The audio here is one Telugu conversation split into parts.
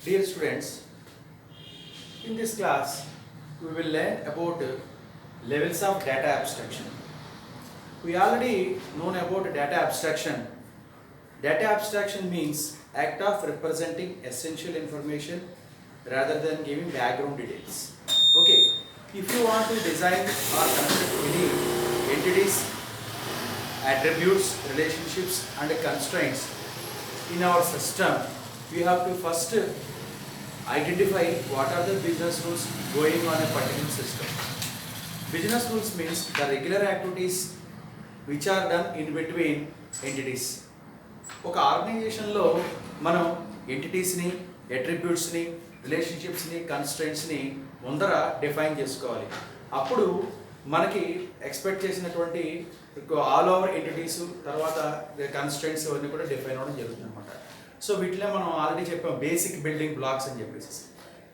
Dear students, in this class we will learn about levels of data abstraction. We already known about data abstraction. Data abstraction means act of representing essential information rather than giving background details. Okay, if you want to design or construct any entities, attributes, relationships and constraints in our system, we have to first identify what are the business rules going on a particular system. Business rules means the regular activities which are done in between entities. ఒక ఆర్గనైజేషన్లో మనం ఎంటిటీస్ని, అట్రిబ్యూట్స్ని, రిలేషన్షిప్స్ని, కన్స్ట్రెంట్స్ని ముందర డిఫైన్ చేసుకోవాలి. అప్పుడు మనకి ఎక్స్పెక్ట్ చేసినటువంటి ఆల్ ఓవర్ ఎంటిటీస్ తర్వాత కన్స్ట్రెంట్స్ అవన్నీ కూడా డిఫైన్ అవ్వడం జరుగుతుంది అనమాట. సో వీటిలో మనం ఆల్రెడీ చెప్పాం బేసిక్ బిల్డింగ్ బ్లాక్స్ అని చెప్పేసి.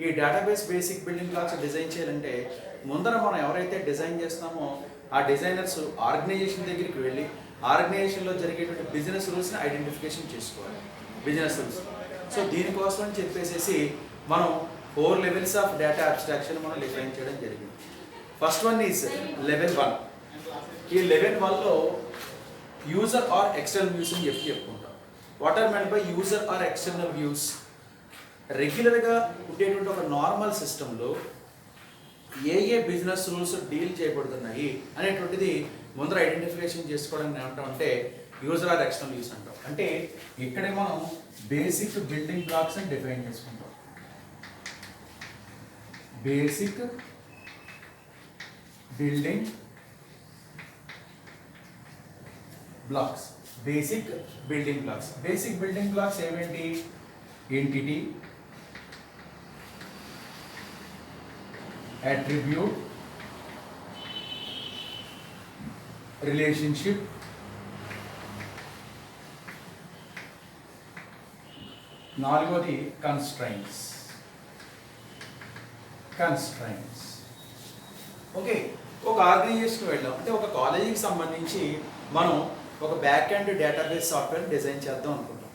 ఈ database basic building blocks design చేయాలంటే ముందర మనం ఎవరైతే డిజైన్ చేస్తున్నామో ఆ డిజైనర్స్ ఆర్గనైజేషన్ దగ్గరికి వెళ్ళి ఆర్గనైజేషన్లో జరిగేటువంటి బిజినెస్ రూల్స్ని ఐడెంటిఫికేషన్ చేసుకోవాలి. Business rules. సో దీనికోసం అని చెప్పేసి మనం 4 లెవెల్స్ ఆఫ్ డేటా అబ్స్ట్రాక్షన్ మనం డిఫైన్ చేయడం జరిగింది. First one is level 1. ఈ లెవెల్ 1లో యూజర్ ఆర్ ఎక్స్టర్నల్ వ్యూస్ అని చెప్పుకుంటాం. What are meant by user or external views? రెగ్యులర్గా ఉండేటువంటి ఒక నార్మల్ సిస్టంలో ఏ బిజినెస్ రూల్స్ డీల్ చేయబడుతున్నాయి అనేటువంటిది ముందర ఐడెంటిఫికేషన్ చేసుకోవడానికి ఏమంటామంటే యూజర్ ఆర్ ఎక్స్టర్నల్ వ్యూస్ అంటాం. అంటే ఇక్కడే మనం బేసిక్ బిల్డింగ్ బ్లాక్స్ అని డిఫైన్ చేసుకుంటాం. Basic building blocks. Basic building blocks. Basic building blocks ఏమేంటి? ఎంటిటీ, attribute, relationship, నాలుగోది constraints. ఓకే, ఒక ఆర్గనైజేషన్కి వెళ్ళాం అంటే ఒక కాలేజీకి సంబంధించి మనం ఒక back end database software design చేద్దాం అనుకుంటాం.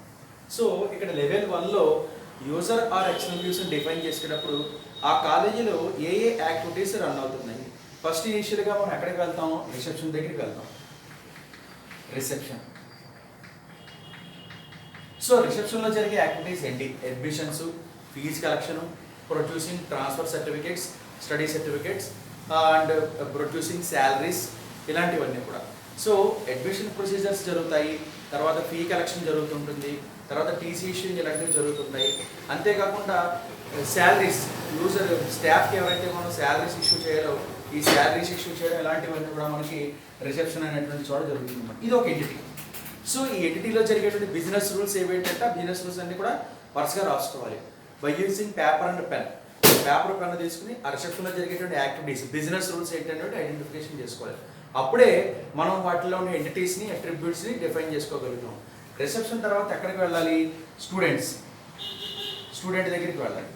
సో ఇక్కడ లెవెల్ 1లో యూజర్ ఆర్ ఎక్స్టర్నల్ వ్యూస్ని డిఫైన్ చేసేటప్పుడు ఆ కాలేజీలో ఏ యాక్టివిటీస్ రన్ అవుతున్నాయి. ఫస్ట్ ఇనిషియల్గా మనం ఎక్కడికి వెళ్తాం? రిసెప్షన్ దగ్గరికి వెళ్తాం. రిసెప్షన్. సో రిసెప్షన్లో జరిగే యాక్టివిటీస్ ఏంటి? Admissions, fee collection, producing transfer certificates, study certificates and producing salaries, ఇలాంటివన్నీ కూడా. సో అడ్మిషన్ ప్రొసీజర్స్ జరుగుతాయి, తర్వాత ఫీ కలెక్షన్ జరుగుతుంటుంది, తర్వాత టీసీ ఇష్యూయింగ్ ఇలాంటివి జరుగుతుంటాయి. అంతేకాకుండా శాలరీస్, యూజర్ స్టాఫ్కి ఎవరైతే మనం శాలరీస్ ఇష్యూ చేయాలో ఈ శాలరీస్ ఇష్యూ చేయడం ఇలాంటివన్నీ కూడా మనకి రిసెప్షన్ అనేటువంటి చోట జరుగుతుంది అన్నమాట. ఇది ఒక ఎంటిటీ. సో ఈ ఎంటిటీలో జరిగేటువంటి బిజినెస్ రూల్స్ ఏవేంటంటే ఆ బిజినెస్ రూల్స్ అన్నీ కూడా వరుసగా రాసుకోవాలి. By using paper and pen. Paper pen తీసుకుని ఆ రిసెప్షన్లో జరిగేటువంటి యాక్టివిటీస్ బిజినెస్ రూల్స్ ఏంటనేది ఐడెంటిఫికేషన్ చేసుకోవాలి. అప్పుడే మనం వాటిలో ఉన్న ఎంటిటీస్ని, అట్రిబ్యూట్స్ని డిఫైన్ చేసుకోగలుగుతాం. రిసెప్షన్ తర్వాత ఎక్కడికి వెళ్ళాలి? స్టూడెంట్ దగ్గరికి వెళ్ళాలి.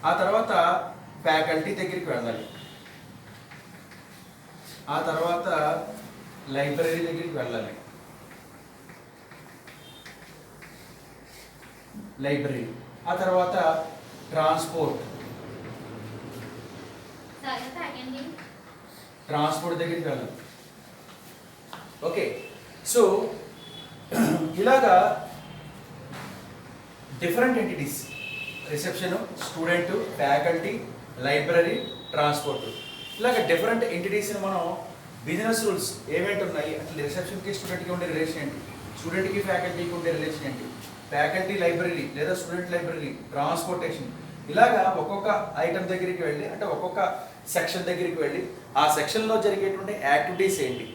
ఆ తర్వాత ఫ్యాకల్టీ దగ్గరికి వెళ్ళాలి. ఆ తర్వాత లైబ్రరీ దగ్గరికి వెళ్ళాలి. ఆ తర్వాత ట్రాన్స్పోర్ట్ దగ్గరికి వెళ్ళాలి. ఓకే, సో ఇలాగా different entities, reception, student, faculty, library, transport, ఇలాగ డిఫరెంట్ ఎంటిటీస్ని మనం బిజినెస్ రూల్స్ ఏమేంటి ఉన్నాయి అంటే రిసెప్షన్కి స్టూడెంట్కి ఉండే రిలేషన్ ఏంటి, స్టూడెంట్కి ఫ్యాకల్టీకి ఉండే రిలేషన్ ఏంటి, ఫ్యాకల్టీ లైబ్రరీ లేదా స్టూడెంట్ లైబ్రరీ, ట్రాన్స్పోర్టేషన్, ఇలాగా ఒక్కొక్క ఐటమ్ దగ్గరికి వెళ్ళి అంటే ఒక్కొక్క సెక్షన్ దగ్గరికి వెళ్ళి ఆ సెక్షన్లో జరిగేటువంటి యాక్టివిటీస్ ఏంటి,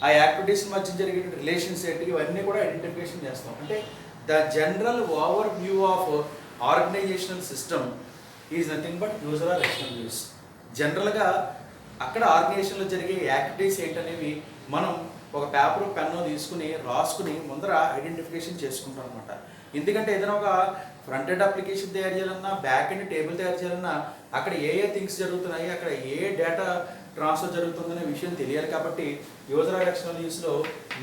ఆ యాక్టివిటీస్ మధ్య జరిగేటువంటి రిలేషన్స్ ఏంటి, ఇవన్నీ కూడా ఐడెంటిఫికేషన్ చేస్తాం. అంటే the general overview of organisational system is nothing but user or external views. జనరల్గా అక్కడ ఆర్గనైజేషన్లో జరిగే యాక్టివిటీస్ ఏంటనేవి మనం ఒక పేపర్ పెన్ను తీసుకుని రాసుకుని ముందర ఐడెంటిఫికేషన్ చేసుకుంటాం అనమాట. ఎందుకంటే ఏదైనా ఒక ఫ్రంట్ ఎండ్ అప్లికేషన్ తయారు చేయాలన్నా, బ్యాక్ ఎండ్ టేబుల్ తయారు చేయాలన్నా అక్కడ ఏ థింగ్స్ జరుగుతున్నాయి, అక్కడ ఏ డేటా ట్రాన్స్ఫర్ జరుగుతుందనే విషయం తెలియాలి. కాబట్టి యూజర్ ఆర్ ఎక్స్టర్నల్ వ్యూస్లో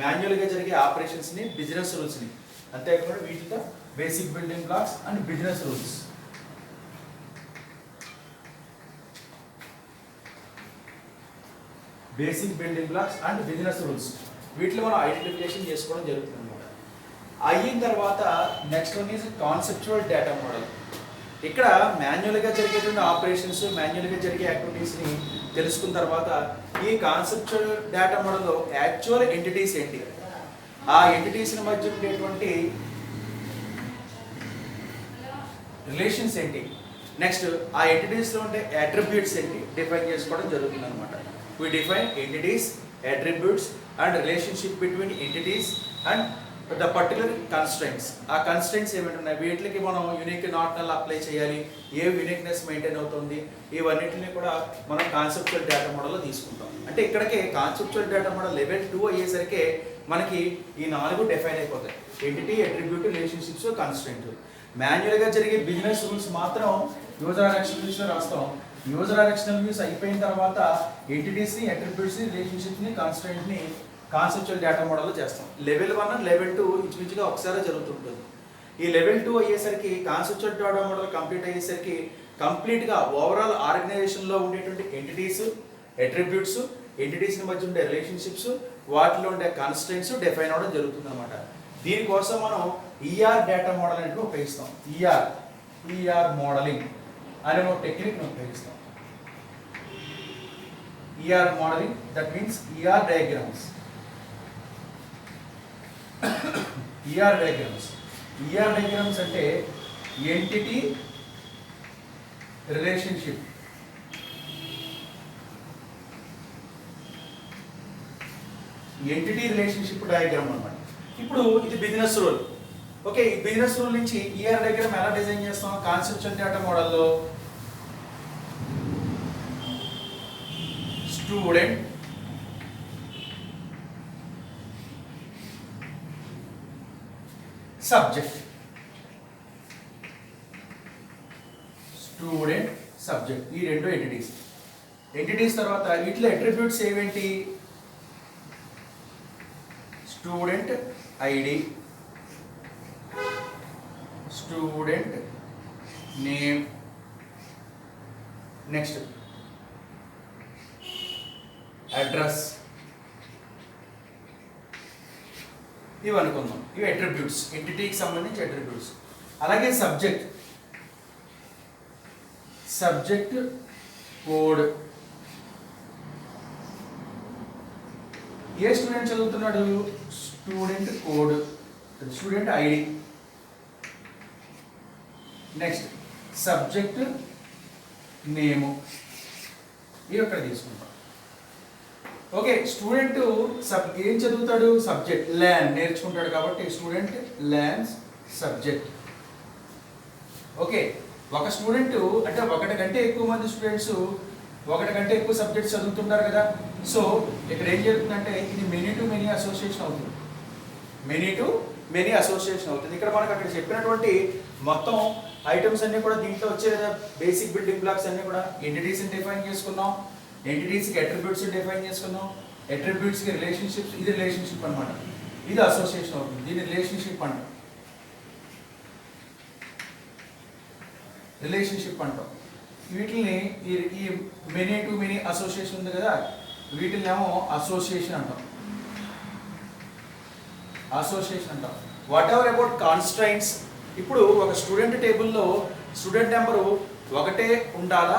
మాన్యువల్గా జరిగే ఆపరేషన్స్ని, బిజినెస్ రూల్స్ని అంతేకాకుండా వీటితో basic building blocks and business rules. Basic building blocks and business rules వీటిలో మనం ఐడెంటిఫికేషన్ చేసుకోవడం జరుగుతుంది అన్నమాట. అయిన తర్వాత next one is conceptual data model. ఇక్కడ మాన్యువల్గా జరిగేటువంటి ఆపరేషన్స్, మాన్యువల్గా జరిగే యాక్టివిటీస్ని తెలుసుకున్న తర్వాత ఈ కాన్సెప్చువల్ డేటా మోడల్లో యాక్చువల్ ఎంటిటీస్ ఏంటి, ఆ ఎంటిటీస్ మధ్య ఉండేటువంటి రిలేషన్స్ ఏంటి, నెక్స్ట్ ఆ ఎంటిటీస్లో ఉండే అట్రిబ్యూట్స్ ఏంటి డిఫైన్ చేసుకోవడం జరుగుతుంది అనమాట. We define entities, attributes and relationship between entities and the particular constraints. ఆ కన్స్ట్రెంట్స్ ఏమిటున్నాయి, వీటికి మనం యూనిక్ నాట్ నల్ అప్లై చేయాలి, ఏ యూనిక్నెస్ మెయింటైన్ అవుతుంది, ఇవన్నిటిని కూడా మనం కాన్సెప్చువల్ డేటా మోడల్లో తీసుకుంటాం. అంటే ఇక్కడికి కాన్సెప్చువల్ డేటా మోడల్ లెవెల్ 2 అయ్యేసరికి మనకి ఈ 4 డిఫైన్ అయిపోతాయి: ఎంటిటీ, అట్రిబ్యూట్, రిలేషన్షిప్స్, కన్స్ట్రెంట్. మాన్యువల్గా జరిగే బిజినెస్ రూల్స్ మాత్రం యూజర్ యాక్షన్స్ రాస్తాం. యూజర్ ఎలక్షనల్ వ్యూస్ అయిపోయిన తర్వాత ఎంటిటీస్ని, అట్రిబ్యూట్స్ని, రిలేషన్షిప్ని, కాన్స్టెంట్ని కాన్సెప్చువల్ డేటా మోడల్లో చేస్తాం. లెవెల్ 1 లెవెల్ 2 ఇంచుమించుగా ఒకసారి జరుగుతుంటుంది. ఈ లెవెల్ 2 అయ్యేసరికి కాన్సెప్చువల్ డేటా మోడల్ కంప్లీట్ అయ్యేసరికి కంప్లీట్గా ఓవరాల్ ఆర్గనైజేషన్లో ఉండేటువంటి ఎంటిటీస్, అట్రిబ్యూట్స్, ఎంటిటీస్ని మధ్య ఉండే రిలేషన్షిప్స్, వాటిలో ఉండే కాన్స్టెంట్స్ డిఫైన్ అవ్వడం జరుగుతుంది అనమాట. దీనికోసం మనం ఈఆర్ డేటా మోడల్ అనేది ఉపయోగిస్తాం. ఈఆర్ మోడలింగ్ అనే ఒక టెక్నిక్ని ఉపయోగిస్తాం. ER modelling, that means ER diagrams. ER diagrams అంటే entity relationship, entity relationship diagram అన్నమాట. ఇప్పుడు ఇది బిజినెస్ రూల్. ఓకే, ఈ బిజినెస్ రూల్ నుంచి ఈఆర్ డయాగ్రామ్ ఎలా డిజైన్ చేస్తాం కాన్సెప్చువల్ డేటా మోడల్లో? స్టూడెంట్, సబ్జెక్ట్, స్టూడెంట్, సబ్జెక్ట్, ఈ రెండు ఎంటిటీస్ తర్వాత వీటిలో అట్రిబ్యూట్స్ ఏవేంటి? Student ID, student name, next address, ఇవి అనుకుందాం. ఇవి అట్రిబ్యూట్స్, ఎంటిటీకి సంబంధించి అట్రిబ్యూట్స్. అలాగే సబ్జెక్ట్ కోడ్. ఏ స్టూడెంట్ చదువుతున్నాడు? Student code, student ID. Next subject నేము, ఇవి అక్కడ తీసుకుంటాం. ఓకే, స్టూడెంట్ ఏం చదువుతాడు? సబ్జెక్ట్ ల్యాన్ నేర్చుకుంటాడు కాబట్టి స్టూడెంట్ ల్యాన్స్ సబ్జెక్ట్. ఓకే, ఒక స్టూడెంట్ అంటే ఒకటి కంటే ఎక్కువ మంది స్టూడెంట్స్ ఒకటి కంటే ఎక్కువ సబ్జెక్ట్స్ చదువుతుంటారు కదా. సో ఇక్కడ ఏం జరుగుతుందంటే ఇది మెనీ టు మెనీ అసోసియేషన్ అవుతుంది. ఇక్కడ మనకు అక్కడ చెప్పినటువంటి మొత్తం ఐటమ్స్ అన్నీ కూడా దీంట్లో వచ్చే కదా. బేసిక్ బిల్డింగ్ బ్లాక్స్ అన్నీ కూడా ఎంటిటీస్ని డిఫైన్ చేసుకున్నాం, ఎంటిటీస్కి అట్రిబ్యూట్స్ డిఫైన్ చేసుకున్నాం, అట్రిబ్యూట్స్కి రిలేషన్షిప్స్. ఇది రిలేషన్షిప్ అనమాట, ఇది అసోసియేషన్ అవుతుంది. దీన్ని రిలేషన్షిప్ అంటాం. వీటిని ఈ మెనీ టు మెనీ అసోసియేషన్ ఉంది కదా, వీటిని ఏమో అసోసియేషన్ అంటాం. Whatever about constraints. ఇప్పుడు ఒక స్టూడెంట్ టేబుల్లో స్టూడెంట్ నెంబరు ఒకటే ఉండాలా,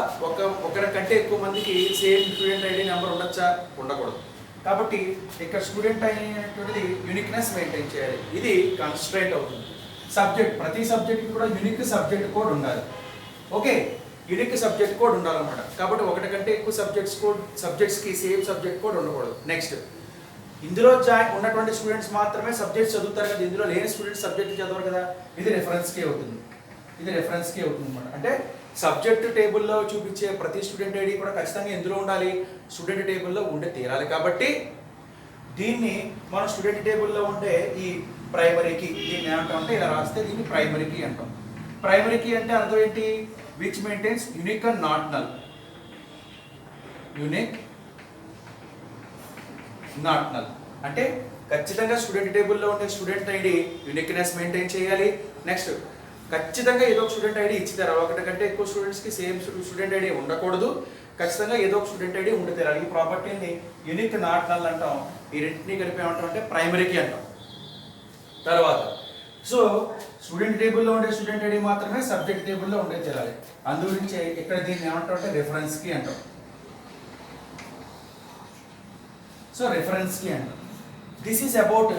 ఒకరి కంటే ఎక్కువ మందికి సేమ్ స్టూడెంట్ ఐడి నెంబర్ ఉండొచ్చా? ఉండకూడదు. కాబట్టి ఇక్కడ స్టూడెంట్ అయినటువంటిది యూనిక్నెస్ మెయింటైన్ చేయాలి. ఇది కన్స్ట్రైంట్ అవుతుంది. సబ్జెక్ట్, ప్రతి సబ్జెక్ట్కి కూడా యూనిక్ సబ్జెక్ట్ కోడ్ ఉండాలి. ఓకే, యూనిక్ సబ్జెక్ట్ కోడ్ ఉండాలన్నమాట. కాబట్టి ఒకటి కంటే ఎక్కువ సబ్జెక్ట్స్కి సేమ్ సబ్జెక్ట్ కోడ్ ఉండకూడదు. నెక్స్ట్, ఇందులో ఉన్నటువంటి స్టూడెంట్స్ మాత్రమే సబ్జెక్ట్స్ చదువుతారు కదా, ఇందులో లేని స్టూడెంట్స్ సబ్జెక్ట్ చదవరు కదా. ఇది రెఫరెన్స్కే అవుతుంది అనమాట. అంటే సబ్జెక్ట్ టేబుల్లో చూపించే ప్రతి స్టూడెంట్ ఐడి కూడా ఖచ్చితంగా ఎందులో ఉండాలి? స్టూడెంట్ టేబుల్లో ఉండే తీరాలి. కాబట్టి దీన్ని మనం స్టూడెంట్ టేబుల్లో ఉండే ఈ ప్రైమరీకి దీన్ని ఏమంటామంటే ఇలా రాస్తే దీన్ని ప్రైమరీకి అంటాం. ప్రైమరీకి అంటే అర్థం ఏంటి? Which maintains unique and not null. అంటే ఖచ్చితంగా స్టూడెంట్ టేబుల్లో ఉండే స్టూడెంట్ ఐడి యూనిక్నెస్ మెయింటైన్ చేయాలి. నెక్స్ట్ ఖచ్చితంగా ఏదో ఒక స్టూడెంట్ ఐడి ఇచ్చి తీరాలి. ఒకటి కంటే ఎక్కువ స్టూడెంట్స్కి సేమ్ స్టూడెంట్ ఐడి ఉండకూడదు. ఖచ్చితంగా ఏదో ఒక స్టూడెంట్ ఐడి ఉండి తీరాలి. ఈ ప్రాపర్టీని యూనిక్ నాట్ నల్ అంటాం. ఈ రెండింటిని కలిపి ఏమంటాం అంటే ప్రైమరీకి అంటాం. తర్వాత సో స్టూడెంట్ టేబుల్లో ఉండే స్టూడెంట్ ఐడి మాత్రమే సబ్జెక్ట్ టేబుల్లో ఉండే తీరాలి. అందు గురించి ఇక్కడ దీన్ని ఏమంటాం అంటే రిఫరెన్స్ కి అంటాం. సో రిఫరెన్స్ కి అంటాం. This is about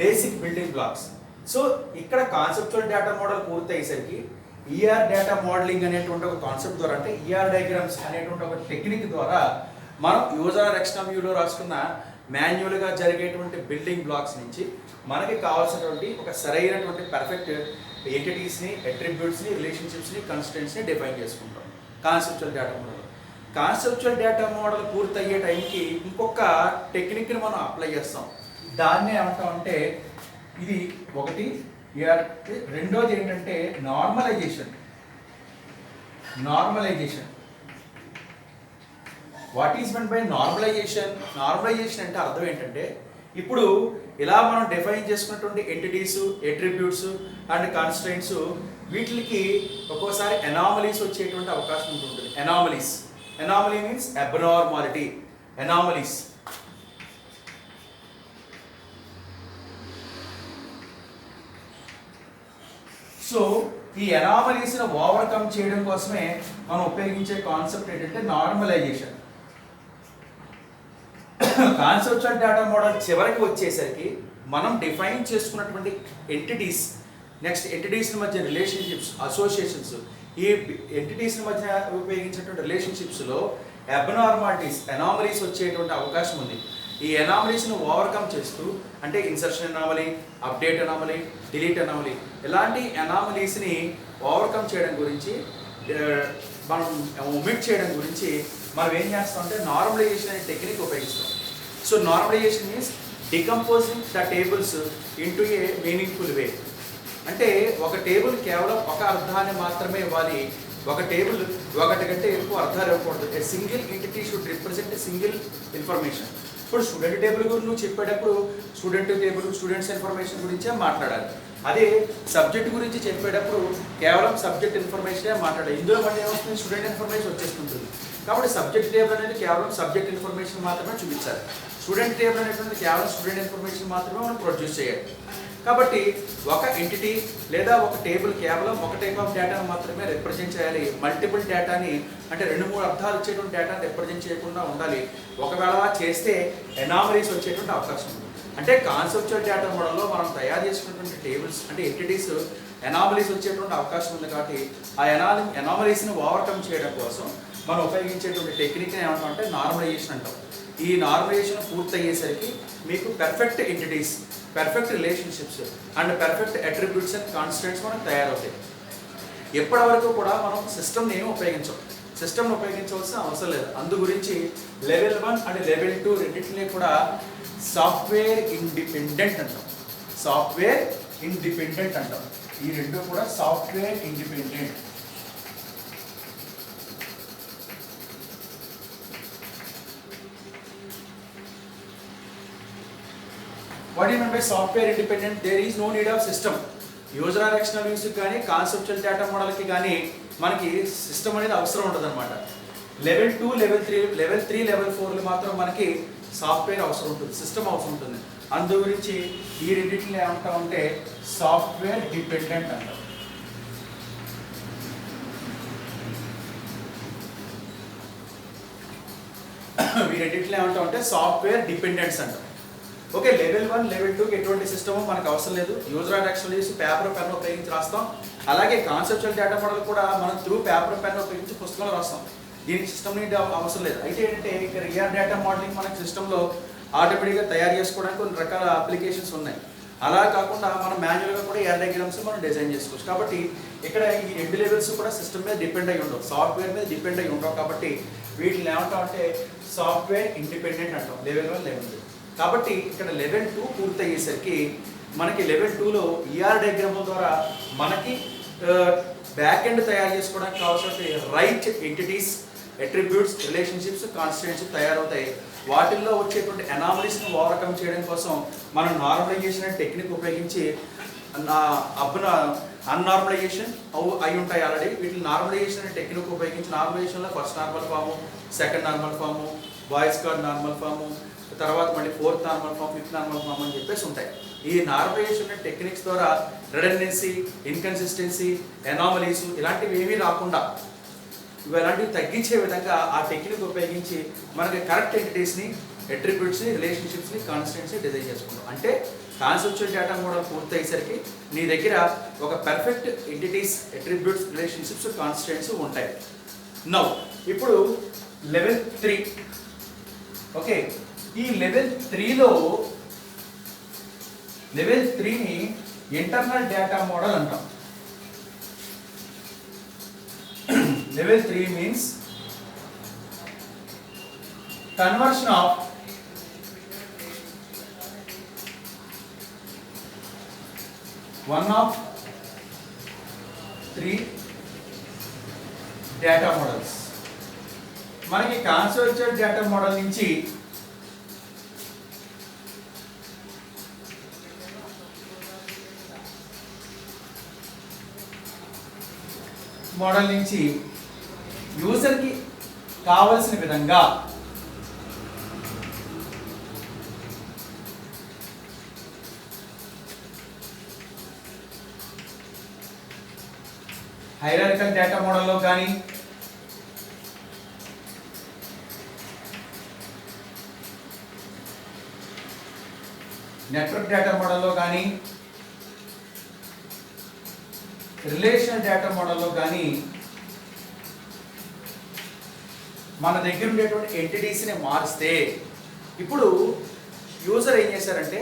basic building blocks. So ఇక్కడ కాన్సెప్చువల్ డేటా మోడల్ పూర్తి అయ్యేసరికి ఈఆర్ డేటా మోడలింగ్ అనేటువంటి ఒక కాన్సెప్ట్ ద్వారా, అంటే ఈఆర్ డయాగ్రామ్స్ అనేటువంటి ఒక టెక్నిక్ ద్వారా మనం యూజర్ ఎక్స్టర్నల్ వ్యూలో రాసుకున్న మాన్యువల్గా జరిగేటువంటి బిల్డింగ్ బ్లాక్స్ నుంచి మనకి కావాల్సినటువంటి ఒక సరైనటువంటి పర్ఫెక్ట్ ఎంటిటీస్ని, అట్రిబ్యూట్స్ని, రిలేషన్షిప్స్ని, కన్స్టెంట్స్ని డిఫైన్ చేసుకుంటాం conceptual data model. Conceptual data model పూర్తి అయ్యే టైంకి ఇంకొక టెక్నిక్ని మనం అప్లై చేస్తాం. దాన్నే ఏమంటాం అంటే ఇది ఒకటి. రెండోది ఏంటంటే normalisation. What is meant by normalisation? Normalisation అంటే అర్థం ఏంటంటే ఇప్పుడు ఇలా మనం డిఫైన్ చేసుకున్నటువంటి ఎంటిటీస్, అట్రిబ్యూట్స్ అండ్ కాన్స్ట్రెంట్స్ వీటికి ఒక్కోసారి అనామలీస్ వచ్చేటువంటి అవకాశం ఉంటుంది. Anomaly means abnormality. Anomalies so ఈ అనామలీస్ని ఓవర్కమ్ చేయడం కోసమే మనం ఉపయోగించే కాన్సెప్ట్ ఏంటంటే నార్మలైజేషన్. కాన్సెప్చువల్ డేటా మోడల్ చివరికి వచ్చేసరికి మనం డిఫైన్ చేసుకున్నటువంటి ఎంటిటీస్, నెక్స్ట్ ఎంటిటీస్ మధ్య రిలేషన్షిప్స్, అసోసియేషన్స్, ఈ ఎంటిటీస్ మధ్య ఉపయోగించినటువంటి రిలేషన్షిప్స్లో అబ్నార్మాలిటీస్, అనామలీస్ వచ్చేటువంటి అవకాశం ఉంది. ఈ అనామలీస్ను ఓవర్కమ్ చేస్తూ, అంటే insertion anomaly, update anomaly, delete anomaly, ఇలాంటి అనామలీస్ని ఓవర్కమ్ చేయడం గురించి, మనం ఒమిట్ చేయడం గురించి మనం ఏం చేస్తాం అంటే నార్మలైజేషన్ అనే టెక్నిక్ ఉపయోగిస్తాం. So normalisation means decomposing the tables into a meaningful way. అంటే ఒక టేబుల్ కేవలం ఒక అర్థాన్ని మాత్రమే ఇవ్వాలి. ఒక టేబుల్ ఒకటి కంటే ఎక్కువ అర్థాలు ఇవ్వకూడదు. A single entity should represent single information. ఇప్పుడు స్టూడెంట్ టేబుల్ గురించి నువ్వు చెప్పేటప్పుడు స్టూడెంట్ టేబుల్, స్టూడెంట్స్ ఇన్ఫర్మేషన్ గురించే మాట్లాడాలి. అదే సబ్జెక్ట్ గురించి చెప్పేటప్పుడు కేవలం సబ్జెక్ట్ ఇన్ఫర్మేషనే మాట్లాడాలి. ఇందులో మళ్ళీ ఏమవుతుంది, స్టూడెంట్ ఇన్ఫర్మేషన్ వచ్చేస్తుంటుంది. కాబట్టి సబ్జెక్ట్ టేబుల్ అనేది కేవలం సబ్జెక్ట్ ఇన్ఫర్మేషన్ మాత్రమే చూపించాలి. స్టూడెంట్ టేబుల్ అనేటువంటి కేవలం స్టూడెంట్ ఇన్ఫర్మేషన్ మాత్రమే మనం ప్రొడ్యూస్ చేయాలి. కాబట్టి ఒక ఎంటిటీ లేదా ఒక టేబుల్ కేవలం ఒక టైప్ ఆఫ్ డేటాను మాత్రమే రిప్రజెంట్ చేయాలి. మల్టిపుల్ డేటాని, అంటే 2-3 అర్థాలు వచ్చేటువంటి డేటాను రిప్రజెంట్ చేయకుండా ఉండాలి. ఒకవేళ చేస్తే ఎనామలీస్ వచ్చేటువంటి అవకాశం ఉంది. అంటే కాన్సెప్చువల్ డేటా మోడల్లో మనం తయారు చేసుకున్నటువంటి టేబుల్స్, అంటే ఎంటిటీస్ ఎనామలీస్ వచ్చేటువంటి అవకాశం ఉంది. కాబట్టి ఆ ఎనామలీస్ని ఓవర్కమ్ చేయడం కోసం మనం ఉపయోగించేటువంటి టెక్నిక్ని ఏమంటాం అంటే నార్మలైజేషన్ అంటాం. ఈ నార్మలైజేషన్ పూర్తి అయ్యేసరికి మీకు perfect entities, perfect relationships and perfect attributes and constants మనకు తయారవుతాయి. ఎప్పటి వరకు కూడా మనం సిస్టమ్ని ఏమి ఉపయోగించాం, సిస్టమ్ని ఉపయోగించవలసిన అవసరం లేదు. అందు గురించి లెవెల్ 1 అండ్ లెవెల్ 2 రెండింటినీ కూడా సాఫ్ట్వేర్ ఇండిపెండెంట్ అంటాం. సాఫ్ట్వేర్ ఇండిపెండెంట్ అంటాం. ఈ రెండు కూడా software independent. What do you mean by software independent? There is no need of system. User or external వ్యూస్కి కానీ కాన్సెప్చువల్ డేటా మోడల్కి కానీ మనకి సిస్టమ్ అనేది అవసరం ఉంటుంది అనమాట. లెవెల్ 2, లెవెల్ 3, లెవెల్ 4 మాత్రం మనకి సాఫ్ట్వేర్ అవసరం ఉంటుంది, సిస్టమ్ అవసరం ఉంటుంది. అందు గురించి ఈ రెండింటిని ఏమంటామంటే సాఫ్ట్వేర్ డిపెండెంట్ అంటాం. ఈ రెండింటిని ఏమంటామంటే సాఫ్ట్వేర్ డిపెండెంట్స్ అంటాం. ఓకే, లెవెల్ 1, లెవెల్ 2కి ఎటువంటి సిస్టమ్ మనకు అవసరం లేదు. User and external views paper pen ఉపయోగించి రాస్తాం. అలాగే కాన్సెప్చువల్ డేటా మోడల్ కూడా మనం త్రూ పేపర్ పెన్ ఉపయోగించి పుస్తకంలో రాస్తాం. దీనికి సిస్టమ్ నీటి అవసరం లేదు. అయితే ఏంటంటే ఇక్కడ రియల్ డేటా మోడలింగ్ మనకి సిస్టంలో ఆటోమేటిక్గా తయారు చేసుకోవడానికి కొన్ని రకాల అప్లికేషన్స్ ఉన్నాయి. అలా కాకుండా మనం మాన్యువల్గా కూడా ఎయిర్ డయాగ్రామ్స్ మనం డిజైన్ చేసుకోవచ్చు. కాబట్టి ఇక్కడ ఈ 2 లెవెల్స్ కూడా సిస్టమ్ మీద డిపెండ్ అయ్యి ఉండవు, సాఫ్ట్వేర్ మీద డిపెండ్ అయ్యి ఉండవు. కాబట్టి వీటిని ఏమంటాం అంటే సాఫ్ట్వేర్ ఇండిపెండెంట్ అంటాం, లెవెల్ 1, లెవెల్ 2. కాబట్టి ఇక్కడ లెవెల్ 2 పూర్తయ్యేసరికి మనకి లెవెల్ 2లో ఈఆర్ డయాగ్రామ్ ద్వారా మనకి బ్యాక్ ఎండ్ తయారు చేసుకోవడానికి కావాల్సిన right entities attributes, relationships, constituents తయారవుతాయి. వాటిల్లో వచ్చేటువంటి అనామలీస్ని ఓవర్కమ్ చేయడం కోసం మనం నార్మలైజేషన్ టెక్నిక్ ఉపయోగించి అన్నార్మలైజేషన్ అయి ఉంటాయి ఆల్రెడీ. వీటిని నార్మలైజేషన్ అనే టెక్నిక్ ఉపయోగించి నార్మలైజేషన్లో first normal form, second normal form, Boyce Codd normal form, తర్వాత మళ్ళీ fourth normal form, fifth normal form అని చెప్పేసి ఉంటాయి. ఈ నార్మలైజేషన్ టెక్నిక్స్ ద్వారా రిడెండెన్సీ, ఇన్కన్సిస్టెన్సీ, అనామలీస్ ఇలాంటివి ఏమీ రాకుండా ఇలాంటివి తగ్గించే విధంగా ఆ టెక్నిక్ ఉపయోగించి మనకి కరెక్ట్ ఎంటిటీస్ని, అట్రిబ్యూట్స్ని, రిలేషన్షిప్స్ని, కాన్స్టెంట్స్ని డిజైన్ చేసుకుంటాం. అంటే కాన్సెప్చువల్ డేటా మోడల్ పూర్తయ్యేసరికి నీ దగ్గర ఒక perfect entities, attributes, relationships, constants ఉంటాయి. నౌ ఇప్పుడు లెవెల్ 3. ఓకే, ఈ లెవెల్ 3లో లెవెల్ 3ని ఇంటర్నల్ డేటా మోడల్ అంటాం. Level 3 means conversion of one of 3 data models. మనకి కాన్సెప్చువల్ డేటా మోడల్ నుంచి యూజర్కి కావలసిన విధంగా హైరార్కికల్ డేటా మోడల్లో కానీ నెట్వర్క్ డేటా మోడల్లో కానీ రిలేషనల్ డేటా మోడల్లో కానీ మన దగ్గర ఉండేటువంటి ఎంటిటీస్ని మారిస్తే ఇప్పుడు యూజర్ ఏం చేశారంటే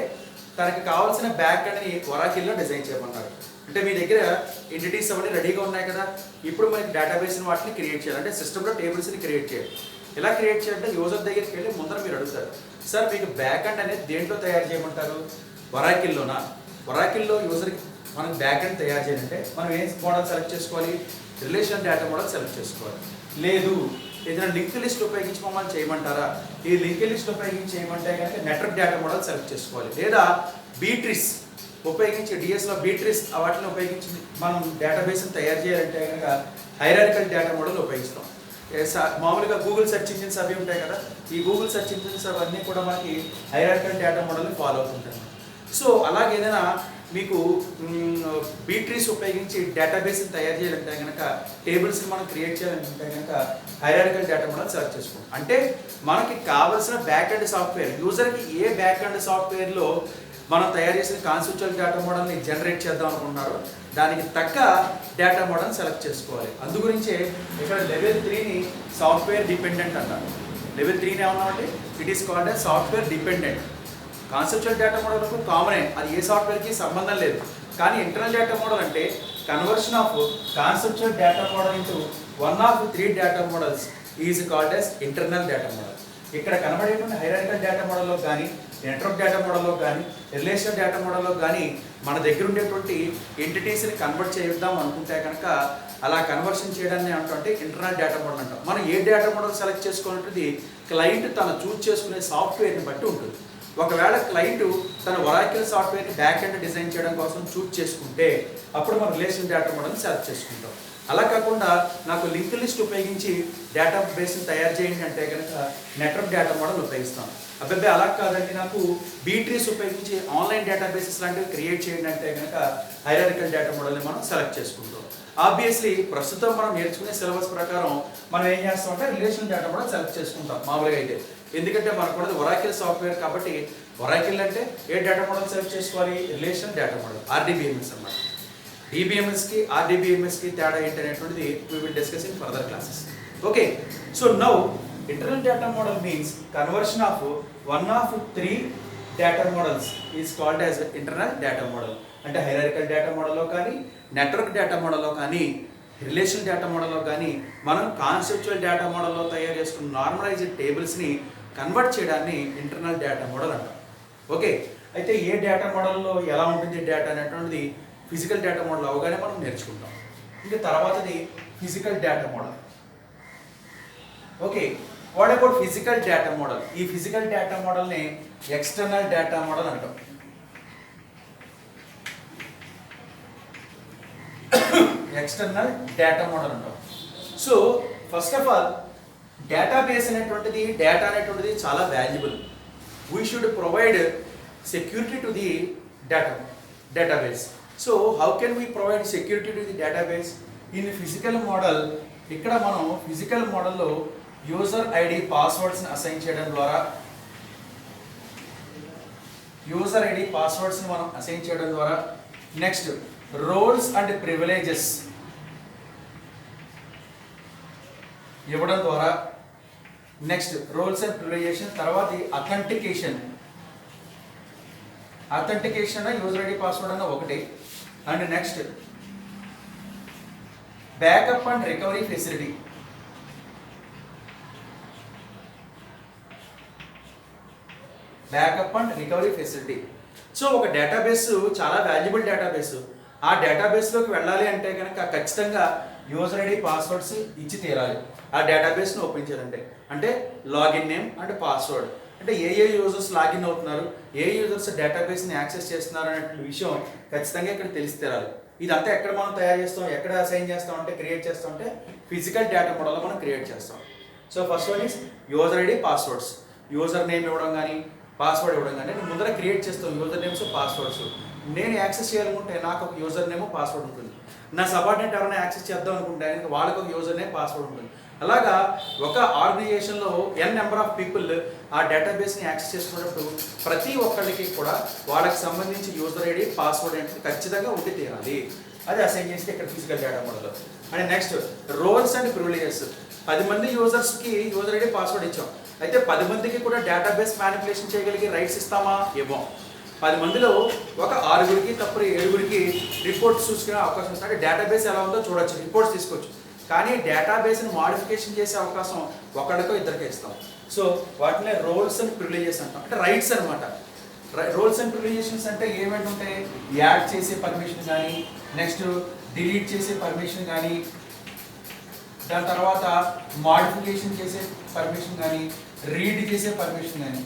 తనకి కావాల్సిన బ్యాక్ ఎండ్ని ఒరాకిల్లో డిజైన్ చేయమన్నారు. అంటే మీ దగ్గర ఎంటిటీస్ అవన్నీ రెడీగా ఉన్నాయి కదా, ఇప్పుడు మనకి డేటాబేస్ని వాటిని క్రియేట్ చేయాలి. అంటే సిస్టంలో టేబుల్స్ని క్రియేట్ చేయాలి. ఎలా క్రియేట్ చేయాలంటే యూజర్ దగ్గరికి వెళ్ళి ముందర మీరు అడుగుతారు, సార్ మీకు బ్యాక్ ఎండ్ అనేది దేంట్లో తయారు చేయమంటారు? ఒరాకిల్లోనా? ఒరాకిల్లో యూజర్కి మనం బ్యాక్ ఎండ్ తయారు చేయాలంటే మనం ఏం మోడల్ సెలెక్ట్ చేసుకోవాలి? రిలేషనల్ డేటా మోడల్ సెలెక్ట్ చేసుకోవాలి. లేదు ఏదైనా లింక్ లిస్ట్ ఉపయోగించి మమ్మల్ని చేయమంటారా? ఈ లింక్ లిస్ట్ ఉపయోగించి చేయమంటే కనుక నెట్వర్క్ డేటా మోడల్ సెలెక్ట్ చేసుకోవాలి. లేదా బీట్రిస్ ఉపయోగించి డిఎస్లో బీట్రిస్ వాటిని ఉపయోగించి మనం డేటాబేస్ని తయారు చేయాలంటే కనుక హైరార్కికల్ డేటా మోడల్ ఉపయోగిస్తాం. మామూలుగా గూగుల్ సెర్చ్ ఇంజిన్స్ అవి ఉంటాయి కదా, ఈ గూగుల్ సెర్చ్ ఇంజిన్స్ అవన్నీ కూడా మనకి హైరార్కికల్ డేటా మోడల్ని ఫాలో అవుతుంటాయి. సో అలాగే ఏదైనా మీకు బీట్రీస్ ఉపయోగించి డేటాబేస్ని తయారు చేయాలంటే కనుక టేబుల్స్ని మనం క్రియేట్ చేయాలంటే కనుక హైరార్కికల్ డేటా మోడల్ సెలెక్ట్ చేసుకోండి. అంటే మనకి కావాల్సిన బ్యాక్ ఎండ్ సాఫ్ట్వేర్, యూజర్కి ఏ బ్యాక్ ఎండ్ సాఫ్ట్వేర్లో మనం తయారు చేసిన కాన్సెప్చువల్ డేటా మోడల్ని జనరేట్ చేద్దాం అనుకుంటున్నారు, దానికి తగ్గ డేటా మోడల్ని సెలెక్ట్ చేసుకోవాలి. అందుగురించే ఇక్కడ లెవెల్ 3ని సాఫ్ట్వేర్ డిపెండెంట్ అంటారు. లెవెల్ 3ని ఏమన్నామంటే it is called as software dependent. Conceptual data మోడల్కు కామనే, అది ఏ సాఫ్ట్వేర్కి సంబంధం లేదు. కానీ ఇంటర్నల్ డేటా మోడల్ అంటే conversion of conceptual data model into one of 3 data models is called as internal data model. ఇక్కడ కనబడేటువంటి హైరార్కికల్ డేటా మోడల్లో కానీ నెట్వర్క్ డేటా మోడల్లో కానీ రిలేషనల్ డేటా మోడల్లో కానీ మన దగ్గర ఉండేటువంటి ఎంటిటీస్ని కన్వర్ట్ చేద్దాం అనుకుంటే కనుక అలా కన్వర్షన్ చేయడాన్ని అంటే ఇంటర్నల్ డేటా మోడల్ అంటాం. మనం ఏ డేటా మోడల్ సెలెక్ట్ చేసుకోవాలంటే క్లయింట్ తను చూస్ చేసుకునే సాఫ్ట్వేర్ని బట్టి ఉంటుంది. ఒకవేళ క్లయింట్ తన ఒరాకిల్ సాఫ్ట్వేర్ని బ్యాక్ ఎండ్ డిజైన్ చేయడం కోసం చూస్ చేసుకుంటే అప్పుడు మనం రిలేషనల్ డేటా మోడల్ని సెలెక్ట్ చేసుకుంటాం. అలా కాకుండా నాకు లింక్ లిస్ట్ ఉపయోగించి డేటాబేస్ని తయారు చేయండి అంటే కనుక నెట్వర్క్ డేటా మోడల్ ఉపయోగిస్తాం. అబ్బాయి అలా కాదండి నాకు బీట్రీస్ ఉపయోగించి ఆన్లైన్ డేటాబేసెస్ లాంటివి క్రియేట్ చేయండి అంటే కనుక హైరార్కికల్ డేటా మోడల్ని మనం సెలెక్ట్ చేసుకుంటాం. ఆబ్వియస్లీ ప్రస్తుతం మనం నేర్చుకునే సిలబస్ ప్రకారం మనం ఏం చేస్తామంటే రిలేషనల్ డేటా మోడల్ సెలెక్ట్ చేసుకుంటాం మామూలుగా అయితే. ఎందుకంటే మనకు కూడా ఒరాకిల్ సాఫ్ట్వేర్ కాబట్టి ఒరాకిల్ అంటే ఏ డేటా మోడల్ సెలెక్ట్ చేసుకోవాలి? రిలేషనల్ డేటా మోడల్, ఆర్డీబీఎంఎస్ అన్నమాట. DBMS-కి RDBMS-కి తేడా ఏంటి అనేటువంటిది we will discuss in further classes. Okay, so now internal data model means conversion of one of 3 data models is called as internal data model. అంటే హైరార్కికల్ డేటా మోడల్లో కానీ నెట్వర్క్ డేటా మోడల్లో కానీ రిలేషనల్ డేటా మోడల్లో కానీ మనం కాన్సెప్చువల్ డేటా మోడల్లో తయారు చేసుకున్న నార్మలైజ్డ్ టేబుల్స్ని కన్వర్ట్ చేయడాన్ని ఇంటర్నల్ డేటా మోడల్ అంటాం. ఓకే, అయితే ఏ డేటా మోడల్లో ఎలా ఉంటుంది డేటా అనేటువంటిది ఫిజికల్ డేటా మోడల్ అవగానే మనం నేర్చుకుంటాం. ఇంకా తర్వాతది physical data model. Okay, what about physical data model? ఈ ఫిజికల్ డేటా మోడల్ని ఎక్స్టర్నల్ డేటా మోడల్ అంటాం. ఎక్స్టర్నల్ డేటా మోడల్ అంటాం. So first of all database అనేటువంటిది, డేటా అనేటువంటిది చాలా valuable. We should provide security to the database. So how can we provide security to the database? In physical model, ఇక్కడ మనం ఫిజికల్ మోడల్లో యూజర్ ఐడి పాస్వర్డ్స్ని అసైన్ చేయడం ద్వారా, యూజర్ ఐడి పాస్వర్డ్స్ని మనం అసైన్ చేయడం ద్వారా, నెక్స్ట్ రోల్స్ అండ్ ప్రివిలేజెస్ ఇవ్వడం ద్వారా, నెక్స్ట్ రోల్స్ అండ్ ప్రివిలేజెస్ తర్వాత అథెంటికేషన్ యూజర్ ఐడి పాస్వర్డ్ అన్న ఒకటి, and next backup and recovery facility. Backup and recovery facility. So ఒక డేటాబేస్ చాలా వాల్యుబుల్ డేటాబేస్. ఆ డేటాబేస్లోకి వెళ్ళాలి అంటే కనుక ఖచ్చితంగా యూజర్ ఐడి పాస్వర్డ్స్ ఇచ్చి తీరాలి. ఆ డేటాబేస్ని ఓపెన్ చేయాలంటే అంటే లాగిన్ నేమ్ అండ్ పాస్వర్డ్, అంటే ఏ యూజర్స్ లాగిన్ అవుతున్నారు, ఏ యూజర్స్ డేటాబేస్ని యాక్సెస్ చేస్తున్నారు అనే విషయం ఖచ్చితంగా ఇక్కడ తెలిసి తీరాలి. ఇదంతా ఎక్కడ మనం తయారు చేస్తాం, ఎక్కడ అసైన్ చేస్తాం అంటే, క్రియేట్ చేస్తాం అంటే ఫిజికల్ డేటా మోడల్లో మనం క్రియేట్ చేస్తాం. So first one is user ID passwords. User name ఇవ్వడం కానీ పాస్వర్డ్ ఇవ్వడం కానీ ముందర క్రియేట్ చేస్తాం. యూజర్ నేమ్స్ పాస్వర్డ్స్ నేను యాక్సెస్ చేయాలనుకుంటే నాకు ఒక యూజర్ నేమ్ పాస్వర్డ్ ఉంటుంది. నా సబార్డినేట్ ఎవరైనా యాక్సెస్ చేద్దాం అనుకుంటే వాళ్ళకి ఒక యూజర్ నేమ్ పాస్వర్డ్ ఉంటుంది. అలాగా ఒక ఆర్గనైజేషన్లో ఎన్ నెంబర్ ఆఫ్ పీపుల్ ఆ డేటాబేస్ని యాక్సెస్ చేసుకున్నప్పుడు ప్రతి ఒక్కరికి కూడా వాళ్ళకి సంబంధించి యూజర్ ఐడి పాస్వర్డ్ అనేది ఖచ్చితంగా ఉండి తీరాలి. అది అసైన్ చేస్తే ఇక్కడ physical data model. And next roles and privileges. 10 మంది యూజర్స్కి యూజర్ ఐడి పాస్వర్డ్ ఇచ్చాం. అయితే 10 మందికి కూడా డేటాబేస్ మ్యానిపులేషన్ చేయగలిగే రైట్స్ ఇస్తామా? ఇవ్వం. 10 మందిలో ఒక 6గురికి తప్ప 7గురికి రిపోర్ట్స్ చూసుకునే అవకాశం ఇస్తుంది. అంటే డేటాబేస్ ఎలా ఉందో చూడొచ్చు, రిపోర్ట్స్ తీసుకోవచ్చు. కానీ డేటాబేస్ని మాడిఫికేషన్ చేసే అవకాశం ఒకళ్ళకో ఇద్దరికే ఇస్తాం. సో వాటిని రోల్స్ అండ్ ప్రివిలేజెస్ అంటాం, అంటే రైట్స్ అనమాట. రోల్స్ అండ్ ప్రివిలేజెస్ అంటే ఏమేంటి ఉంటాయి? యాడ్ చేసే పర్మిషన్ కానీ, నెక్స్ట్ డిలీట్ చేసే పర్మిషన్ కానీ, దాని తర్వాత మాడిఫికేషన్ చేసే పర్మిషన్ కానీ, రీడ్ చేసే పర్మిషన్ కానీ,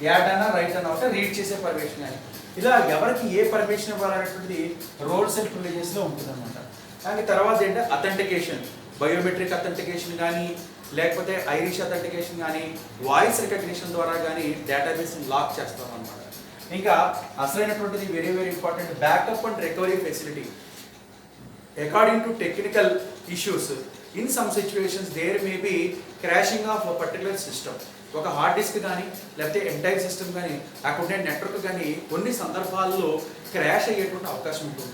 యాడ్ అన్నా రైట్ అన్నా అంటే రీడ్ చేసే పర్మిషన్ కానీ, ఇలా ఎవరికి ఏ పర్మిషన్ ఇవ్వాలనేటువంటిది రోల్స్ అండ్ ప్రివిలేజెస్లో ఉంటుంది అనమాట. దాని తర్వాత ఏంటంటే అథెంటికేషన్, బయోమెట్రిక్ అథెంటికేషన్ కానీ, లేకపోతే ఐరిష్ అథెంటికేషన్ కానీ, వాయిస్ రికగ్నిషన్ ద్వారా కానీ డేటాబేస్ని లాక్ చేస్తాం అన్నమాట. ఇంకా అసలైనటువంటిది very very important backup and recovery facility. According to technical issues in some situations there may be crashing of particular system. ఒక హార్డ్ డిస్క్ కానీ లేకపోతే ఎంటైర్ సిస్టమ్ కానీ అక్కడ నెట్వర్క్ కానీ కొన్ని సందర్భాల్లో క్రాష్ అయ్యేటువంటి అవకాశం ఉంటుంది.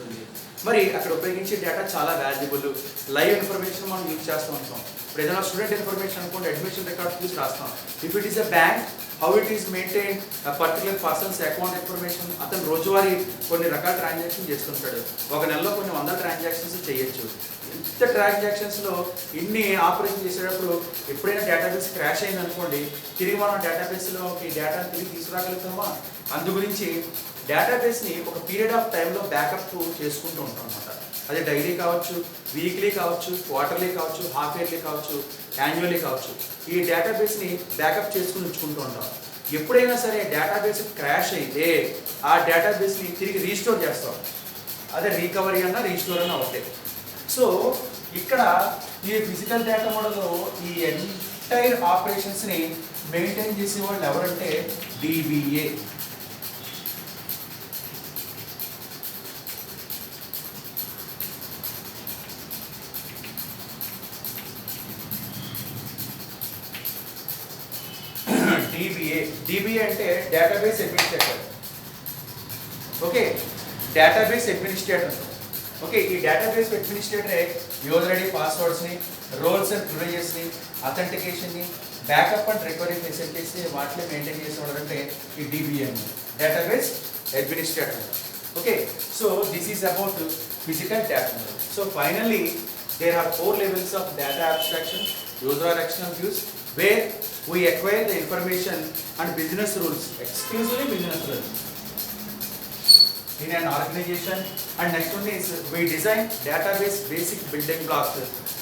మరి అక్కడ ఉపయోగించే డేటా చాలా వాల్యుబుల్. లైవ్ ఇన్ఫర్మేషన్ మనం యూజ్ చేస్తూ ఉంటాం. ఇప్పుడు ఏదైనా స్టూడెంట్ ఇన్ఫర్మేషన్ అనుకోండి, అడ్మిషన్ రికార్డ్స్ చూసి రాస్తాం. If it is a bank, how it is maintain particular persons account information. అతను రోజువారీ కొన్ని రకాల ట్రాన్సాక్షన్ చేస్తుంటాడు. ఒక నెలలో కొన్ని 100 ట్రాన్సాక్షన్స్ చేయొచ్చు. ఇంత ట్రాన్సాక్షన్స్లో ఇన్ని ఆపరేషన్ చేసేటప్పుడు ఎప్పుడైనా డేటాబేస్ క్రాష్ అయింది అనుకోండి, తిరిగి మనం డేటాబేస్లో ఈ డేటాను తిరిగి తీసుకురాగలుగుతామా? అందు గురించి డేటాబేస్ని ఒక పీరియడ్ ఆఫ్ టైంలో బ్యాకప్ చేసుకుంటూ ఉంటాం అన్నమాట. అది డైలీ కావచ్చు, వీక్లీ కావచ్చు, క్వార్టర్లీ కావచ్చు, హాఫ్ ఇయర్లీ కావచ్చు, యాన్యువల్లీ కావచ్చు. ఈ డేటాబేస్ని బ్యాకప్ చేసుకుని ఉంచుకుంటూ ఉంటాం. ఎప్పుడైనా సరే డేటాబేస్ క్రాష్ అయితే ఆ డేటాబేస్ని తిరిగి రీస్టోర్ చేస్తాం. అదే రికవరీ అన్న రీస్టోర్ అన్న ఒకటే. సో ఇక్కడ ఈ ఫిజికల్ డేటా మోడల్లో ఈ ఎంటైర్ ఆపరేషన్స్ని మెయింటైన్ చేసేవాళ్ళు ఎవరంటే DBA. DBA అంటే database administrator. Okay, database administrator. Okay, ఈ డేటాబేస్ అడ్మినిస్ట్రేటరే యూజర్ ఐడి పాస్వర్డ్స్ని, రోల్స్ అండ్ ప్రివిలేజెస్ని, అథెంటికేషన్ని, బ్యాకప్ అండ్ రికవరీ ఫెసిలిటీస్ని వాటిని మెయింటైన్ చేసేవాళ్ళంటే ఈ DBA database administrator. Okay, so this is about physical data. So finally there are 4 levels of data abstraction, user or external views, where we acquire the information and business rules, exclusively business rules. in an organization. And next one is we design database basic building blocks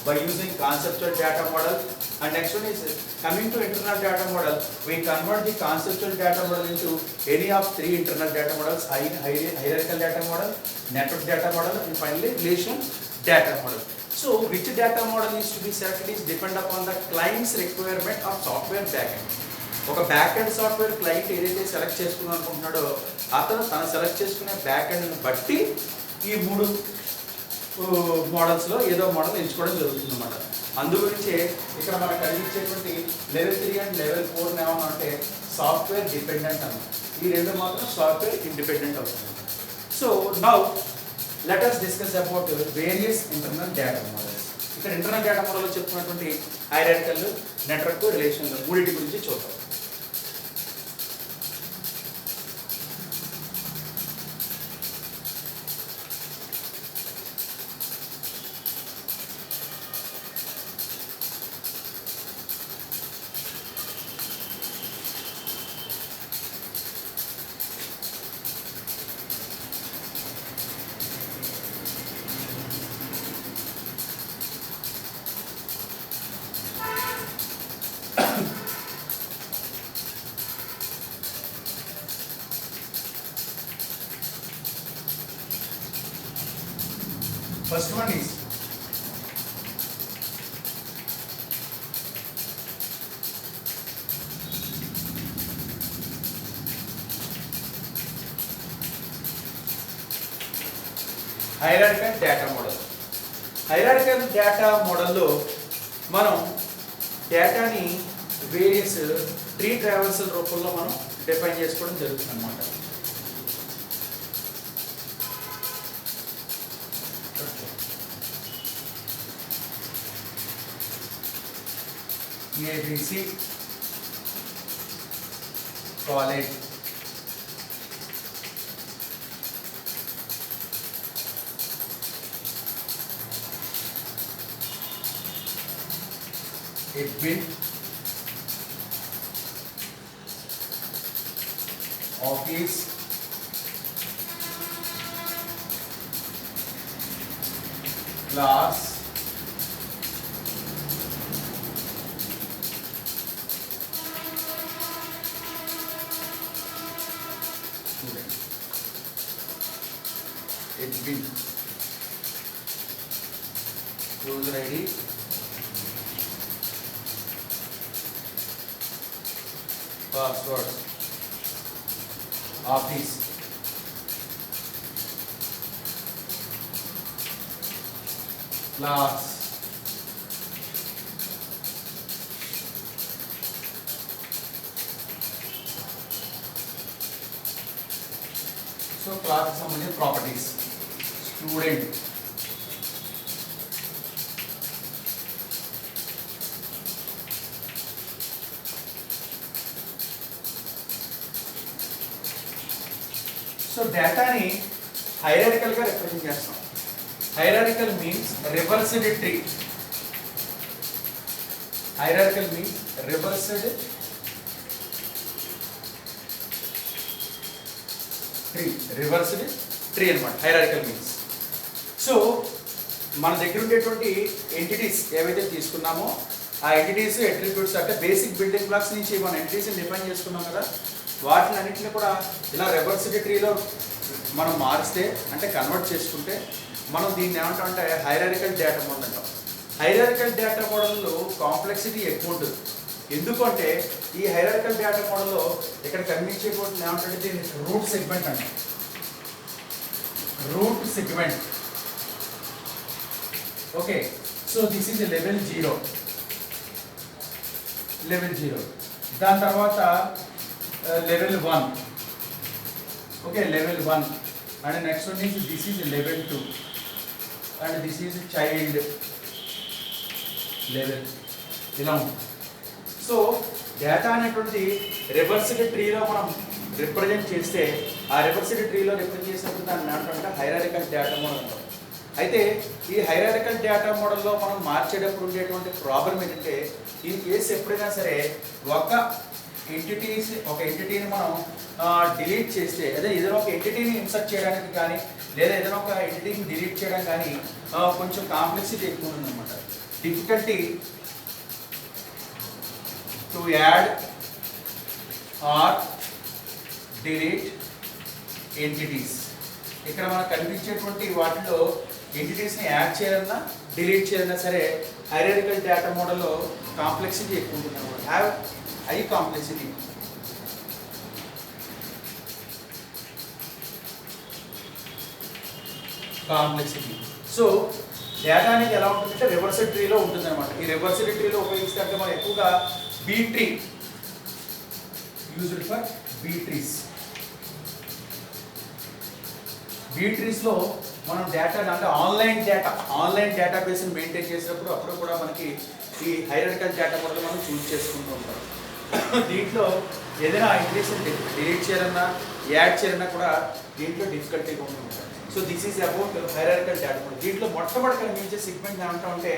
by using conceptual data model. And next one is coming to internal data model, we convert the conceptual data model into any of three internal data models: hierarchical data model, network data model, and finally relation data model. So which data model is to be selected is depend upon the client's requirement of software backend. ఒక బ్యాక్ ఎండ్ సాఫ్ట్వేర్ క్లయింట్ ఏదైతే సెలెక్ట్ చేసుకున్నాం అనుకుంటున్నాడో అతను తను సెలెక్ట్ చేసుకునే బ్యాక్ ఎండ్ని బట్టి ఈ మూడు మోడల్స్లో ఏదో మోడల్ ఎంచుకోవడం జరుగుతుంది అన్నమాట. అందుగురించి ఇక్కడ మనకు కనిపించేటువంటి లెవెల్ 3 అండ్ లెవెల్ 4 ఏమన్నా అంటే సాఫ్ట్వేర్ డిపెండెంట్ అన్నమాట. ఈ రెండు మాత్రం సాఫ్ట్వేర్ ఇండిపెండెంట్ అవుతుంది. So now let us discuss about various internal data models. ఇక్కడ ఇంటర్నల్ డేటా మోడల్లో చెప్పుకున్నటువంటి హైరార్కికల్, నెట్వర్క్, రిలేషన్ మూడింటి గురించి చూద్దాం. First one is hierarchical data model. Hierarchical data model లో మనం డేటాని వేరియస్ ట్రీ ట్రావెల్సల్ రూపంలో మనం డిఫైన్ చేసుకోవడం జరుగుతుంది అన్నమాట. ABC, college, admin, office, class, admin, user ID, password, office, class, so class is some properties, student, so డేటాని హైరార్కికల్ గా రిప్రజెంట్ చేస్తాం. Hierarchical means reversed tree. Hierarchical means reversed tree, reversed tree అన్నమాట హైరార్కికల్ మీన్స్. సో మన దగ్గర ఉండేటువంటి ఎంటిటీస్ ఏవైతే తీసుకున్నామో ఆ ఎంటిటీస్ అట్రిబ్యూట్స్ అంటే బేసిక్ బిల్డింగ్ బ్లాక్స్ నుంచి మన ఎంటిటీస్ని డిఫైన్ చేసుకున్నాం కదా, వాటిని అన్నింటినీ కూడా ఇలా రివర్స్డ్ ట్రీలో మనం మారిస్తే అంటే కన్వర్ట్ చేసుకుంటే మనం దీన్ని ఏమంటామంటే హైరార్కికల్ డేటా మోడల్ అంటాం. హైరార్కికల్ డేటా మోడల్లో కాంప్లెక్సిటీ ఎక్కువ ఉంటుంది. ఎందుకంటే ఈ హైరార్కికల్ డేటా మోడల్లో ఇక్కడ కనిపించేటువంటి ఏమంటే దీన్ని రూట్ సెగ్మెంట్ అంటాం. Root segment. Okay, so this is level 0. Level 0. దాని తర్వాత level 1. Okay, level 1. And the next one is this is level 2. And this is child level. ఇలా ఉంటుంది. సో డేటా అనేటువంటి రివర్స్డ్ ట్రీలో మనం రిప్రజెంట్ చేస్తే ఆ రివర్స్డ్ ట్రీలో రిప్రజెంట్ చేసినప్పుడు దాన్ని ఏమంటామంటే హైరార్కికల్ డేటా మోడల్ అంటాం. అయితే ఈ హైరార్కికల్ డేటా మోడల్లో మనం మార్చేటప్పుడు ఉండేటువంటి ప్రాబ్లం ఏంటంటే ఇన్ కేసు ఎప్పుడైనా సరే ఒక ఎంటిటీస్ ఒక ఎంటిటీని మనం డిలీట్ చేస్తే అదే ఏదైనా ఒక ఎంటిటీని ఇన్సర్ట్ చేయడానికి కానీ లేదా ఏదైనా ఒక ఎంటిటీని డిలీట్ చేయడం కానీ కొంచెం కాంప్లెక్సిటీ ఎక్కువ ఉందన్నమాట. Difficulty to add or delete entities. ఇక్కడ మనకు కనిపించేటువంటి వాటిలో ఎంటిటీస్ని యాడ్ చేయాలన్నా డిలీట్ చేయాలన్నా సరే హైరార్కికల్ డేటా మోడల్లో కాంప్లెక్సిటీ ఎక్కువ ఉంటుంది అన్నమాట. Have high complexity. So data అనేది ఎలా ఉంటుందంటే రివర్సిబుల్ ట్రీలో ఉంటుంది అనమాట. ఈ రివర్సిబుల్ ట్రీలో ఉపయోగిస్తే అంటే మనం ఎక్కువగా B tree used for B trees. B ట్రీస్లో మనం డేటా అంటే ఆన్లైన్ డేటాబేస్ని మెయింటైన్ చేసినప్పుడు అప్పుడు కూడా మనకి ఈ హైరార్కికల్ డేటా మోడల్ మనం చూస్ చేసుకుంటూ ఉంటాం. దీంట్లో ఏదైనా ఇంట్రెస్ట్ డిలీట్ చేయాలన్నా యాడ్ చేయాలన్నా కూడా దీంట్లో డిఫికల్టీగా ఉంటుంది. So this is about hierarchical data model. దీంట్లో మొట్టమొదటి కనిపించే సెగ్మెంట్ ఏమంటాం అంటే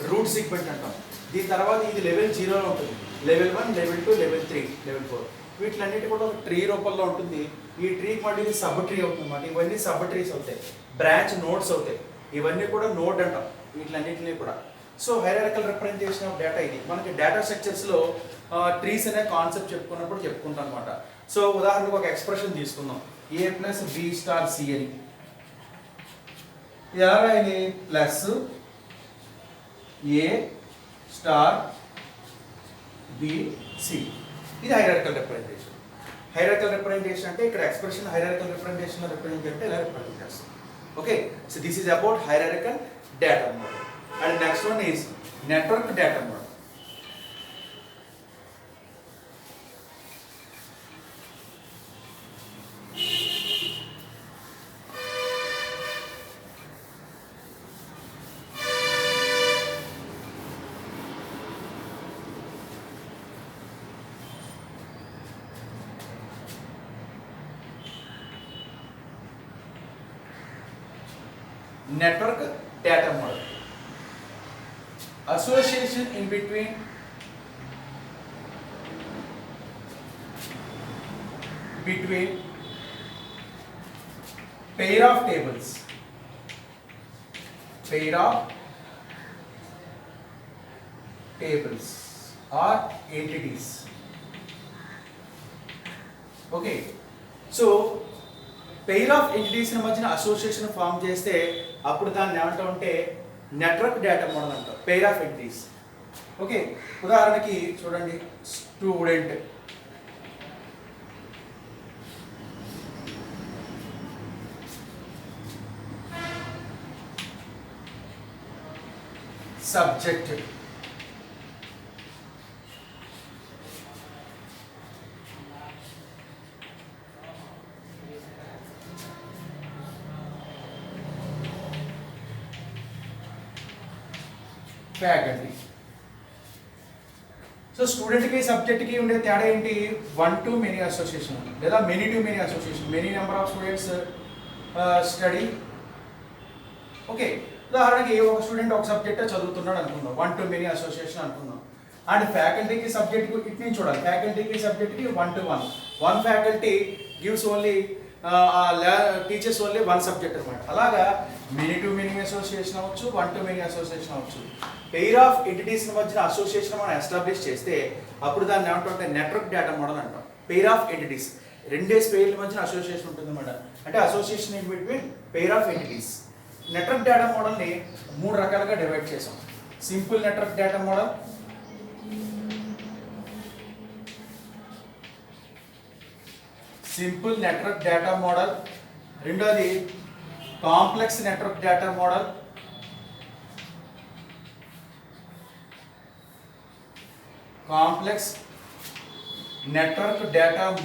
రూట్ సెగ్మెంట్ అంటాం. దీని తర్వాత ఇది లెవెల్ 0లో ఉంటుంది. లెవెల్ 1, లెవెల్ 2, లెవెల్ 3, లెవెల్ 4 వీటిలన్నిటి కూడా ఒక ట్రీ రూపంలో ఉంటుంది. ఈ ట్రీకి మళ్ళీ ఇది సబ్ ట్రీ అవుతుంది అన్నమాట. ఇవన్నీ సబ్ ట్రీస్ అవుతాయి, బ్రాంచ్ నోడ్స్ అవుతాయి. ఇవన్నీ కూడా నోడ్ అంటాం వీటిలన్నింటినీ కూడా. So hierarchical representation of data ఇది. మనకి డేటా స్ట్రక్చర్స్లో ట్రీస్ అనే కాన్సెప్ట్ చెప్పుకుంటాం అనమాట. సో ఉదాహరణకు ఒక ఎక్స్ప్రెషన్ తీసుకుందాం, a plus b star c అని. ఇది ఎలా రాయాలి? Plus a star b c. ఇది హైరార్కికల్ రిప్రజెంటేషన్. హైరార్కికల్ రిప్రజెంటేషన్ అంటే ఇక్కడ ఎక్స్ప్రెషన్ హైరార్కికల్ రిప్రజెంటేషన్ రిప్రజెంట్ అంటే ఇలా రిప్రజెంట్ చేస్తాం. Okay, so this is about hierarchical data model. And next one is network data model. Network data model. Association in between pair of tables, or entities. Okay, so pair of entities మధ్యన అసోసియేషన్ ఫామ్ చేస్తే అప్పుడు దాన్ని ఏమంటాం అంటే నెట్వర్క్ డేటా మోడల్ అంటాం. Pair of entities. ఓకే, ఉదాహరణకి చూడండి, స్టూడెంట్, సబ్జెక్ట్, ఫ్యాకల్టీ. సో స్టూడెంట్కి సబ్జెక్ట్కి ఉండే తేడా ఏంటి? 1 to many అసోసియేషన్ లేదా many to many association. Many number of students study. Okay, ఉదాహరణకి ఒక స్టూడెంట్ ఒక సబ్జెక్ట్ చదువుతున్నాడు అనుకుందాం, 1 to many అసోసియేషన్ అనుకుందాం. అండ్ ఫ్యాకల్టీకి సబ్జెక్ట్కి ఇటు నుంచి చూడాలి, ఫ్యాకల్టీకి సబ్జెక్ట్కి 1 to 1. One faculty gives only teachers only 1 subject అనమాట. అలాగా మెనీ టు మెనీ అసోసియేషన్ అవ్వచ్చు, 1 to many అసోసియేషన్ అవ్వచ్చు. పెయిర్ ఆఫ్ ఎంటిటీస్ మధ్యన అసోసియేషన్ మనం ఎస్టాబ్లిష్ చేస్తే అప్పుడు దాన్ని ఏమంటే నెట్వర్క్ డేటా మోడల్ అంటాం. పెయిర్ ఆఫ్ ఎంటిటీస్, రెండే పెయిర్ల మధ్యన అసోసియేషన్ ఉంటుంది అనమాట. అంటే association in between pair of entities. Network data మోడల్ని 3 రకాలుగా డివైడ్ చేసాం. సింపుల్ నెట్వర్క్ డేటా మోడల్, రెండోది కాంప్లెక్స్ నెట్వర్క్ డేటా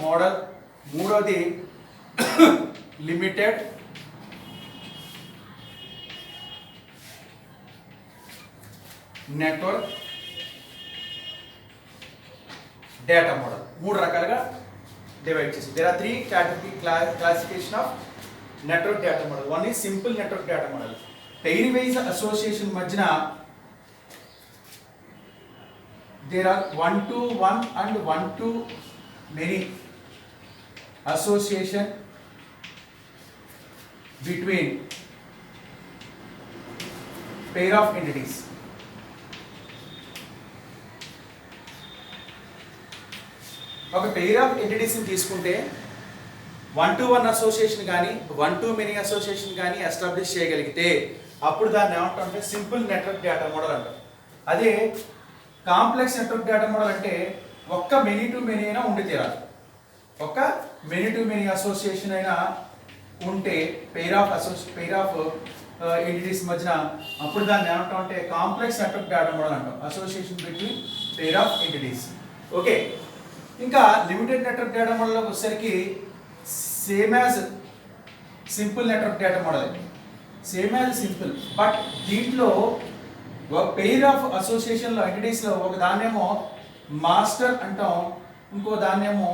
మోడల్, మూడోది లిమిటెడ్ నెట్వర్క్ డేటా మోడల్. 3 రకాలుగా డివైడ్ చేసి. There are 3 classification of network data model. One is simple network data model. Pair wise association మధ్యన there are 1 to 1 and 1 to many association between pair of entities. ఒక పెయిర్ ఆఫ్ ఎంటిటీస్ని తీసుకుంటే 1-to-1 అసోసియేషన్ కానీ 1-to-many అసోసియేషన్ కానీ ఎస్టాబ్లిష్ చేయగలిగితే అప్పుడు దాన్ని ఏమంటామంటే సింపుల్ నెట్వర్క్ డేటా మోడల్ అంటాం. అదే కాంప్లెక్స్ నెట్వర్క్ డేటా మోడల్ అంటే ఒక్క మెనీ టు మెనీ అయినా ఉండి తీరాలి. ఒక మెనీ టు మెనీ అసోసియేషన్ అయినా ఉంటే పెయిర్ ఆఫ్ ఎంటిటీస్ మధ్యన అప్పుడు దాన్ని ఏమంటామంటే కాంప్లెక్స్ నెట్వర్క్ డేటా మోడల్ అంటాం. Association between pair of entities. Okay, ఇంకా లిమిటెడ్ నెట్వర్క్ డేటా మోడల్లోకి వచ్చేసరికి same as simple network data model, same as simple. But దీంట్లో ఒక పెయిర్ ఆఫ్ అసోసియేషన్లో ఎంటిటీస్లో ఒక దాన్నేమో మాస్టర్ అంటాం, ఇంకో దాన్నేమో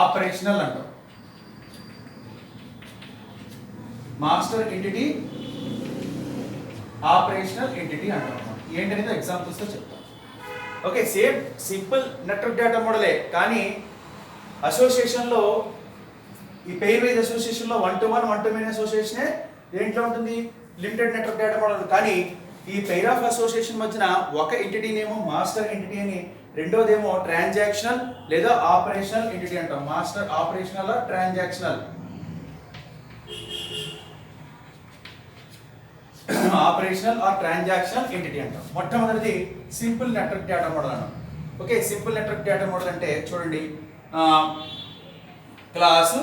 ఆపరేషనల్ అంటాం. మాస్టర్ ఎంటిటీ, ఆపరేషనల్ ఎంటిటీ అంటాం. ఏంటనేది ఎగ్జాంపుల్స్తో చెప్తాం. Okay, same simple network data మోడలే, కానీ అసోసియేషన్లో ఈ పెయిర్ వైజ్ అసోసియేషన్లో 1-to-1 1-to-many అసోసియేషనే దేంట్లో ఉంటుంది, లిమిటెడ్ నెట్వర్క్ డేటా మోడల్. కానీ ఈ పెయిర్ ఆఫ్ అసోసియేషన్ మధ్యన ఒక ఎంటిటీనేమో మాస్టర్ ఎంటిటీ అని, రెండోదేమో ట్రాన్సాక్షనల్ లేదా ఆపరేషనల్ ఎంటిటీ అంటాం. Master operational transactional, operational or transactional entity అంటాం. మొట్టమొదటిది సింపుల్ నెట్వర్క్ డేటా మోడల్ అన్నాం. Okay, simple network data model అంటే చూడండి, క్లాసు,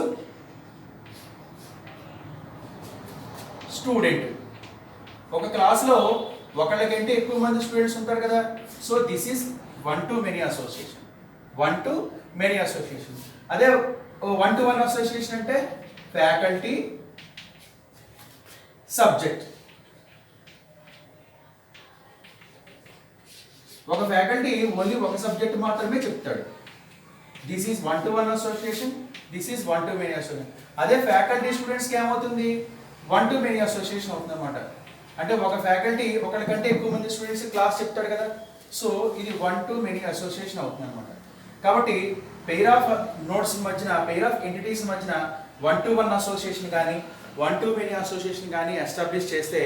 స్టూడెంట్. ఒక క్లాస్లో ఒకళ్ళకంటే ఎక్కువ మంది స్టూడెంట్స్ ఉంటారు కదా. So this is 1-to-many association. 1-to-many association. అదే 1-to-1 అసోసియేషన్ అంటే ఫ్యాకల్టీ, సబ్జెక్ట్. ఒక ఫ్యాకల్టీ ఓన్లీ ఒక సబ్జెక్ట్ మాత్రమే చెప్తాడు. This is 1-to-1 association, this is 1-to-many association. అదే ఫ్యాకల్టీ స్టూడెంట్స్కి ఏమవుతుంది, 1-to-many అసోసియేషన్ అవుతుంది అన్నమాట. అంటే ఒక ఫ్యాకల్టీ ఒకరికంటే ఎక్కువ మంది స్టూడెంట్స్ క్లాస్ చెప్తాడు కదా. సో ఇది 1-to-many అసోసియేషన్ అవుతుంది అన్నమాట. కాబట్టి పెయిర్ ఆఫ్ నోడ్స్ మధ్యన, పెయిర్ ఆఫ్ ఎంటిటీస్ మధ్యన 1-to-1 అసోసియేషన్ కానీ 1-to-many అసోసియేషన్ కానీ ఎస్టాబ్లిష్ చేస్తే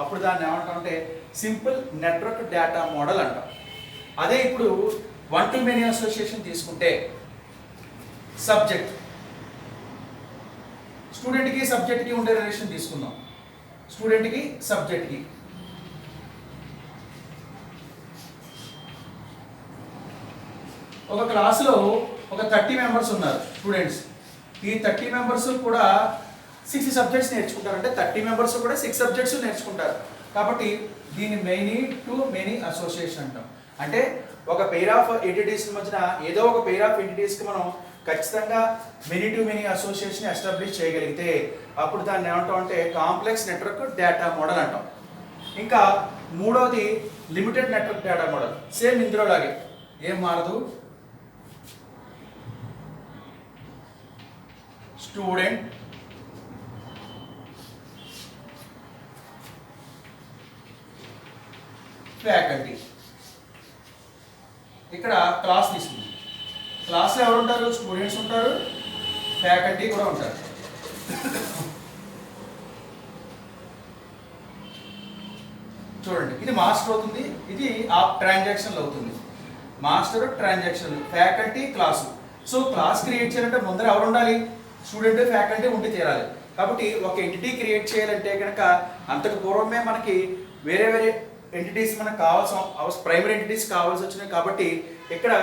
అప్పుడు దాన్ని ఏమంటామంటే సింపుల్ నెట్వర్క్ డేటా మోడల్ అంటాం. అదే ఇప్పుడు 1-to-many అసోసియేషన్ తీసుకుంటే సబ్జెక్ట్, స్టూడెంట్కి సబ్జెక్ట్కి ఉండే రిలేషన్ తీసుకుందాం. స్టూడెంట్కి సబ్జెక్ట్కి ఒక క్లాసులో ఒక 30 మెంబర్స్ ఉన్నారు స్టూడెంట్స్. ఈ 30 మెంబర్స్ కూడా 6 సబ్జెక్ట్స్ నేర్చుకుంటారు. అంటే 30 మెంబర్స్ కూడా 6 సబ్జెక్ట్స్ నేర్చుకుంటారు. కాబట్టి దీన్ని మెనీ టు మెనీ అసోసియేషన్ అంటాం. అంటే ఒక పెయిర్ ఆఫ్ ఎంటిటీస్ మధ్యన ఏదో ఒక పెయిర్ ఆఫ్ ఎంటిటీస్కి మనం ఖచ్చితంగా many to many association establish చేయగలిగితే అప్పుడు దాన్ని ఏమంటాం అంటే కాంప్లెక్స్ నెట్వర్క్ డేటా మోడల్ అంటాం. ఇంకా మూడవది limited network data model. Same ఇందులో లాగే ఏం మారదు. Student, faculty. ఇక్కడ క్లాస్ తీసుకుంది. క్లాస్లో ఎవరు ఉంటారు, స్టూడెంట్స్ ఉంటారు, ఫ్యాకల్టీ కూడా ఉంటారు. చూడండి, ఇది మాస్టర్ అవుతుంది, ఇది ట్రాన్సాక్షన్లు అవుతుంది. Master, transaction, faculty, class. So class create చేయాలంటే ముందర ఎవరు ఉండాలి, స్టూడెంట్, ఫ్యాకల్టీ ఉండి తీరాలి. కాబట్టి ఒక ఎంటిటీ క్రియేట్ చేయాలంటే కనుక అంతకు పూర్వమే మనకి వేరే వేరే ఎంటిటీస్ మనకు కావాల్సిన ప్రైమరీ ఎంటిటీస్ కావాల్సి వచ్చినాయి. కాబట్టి ఇక్కడ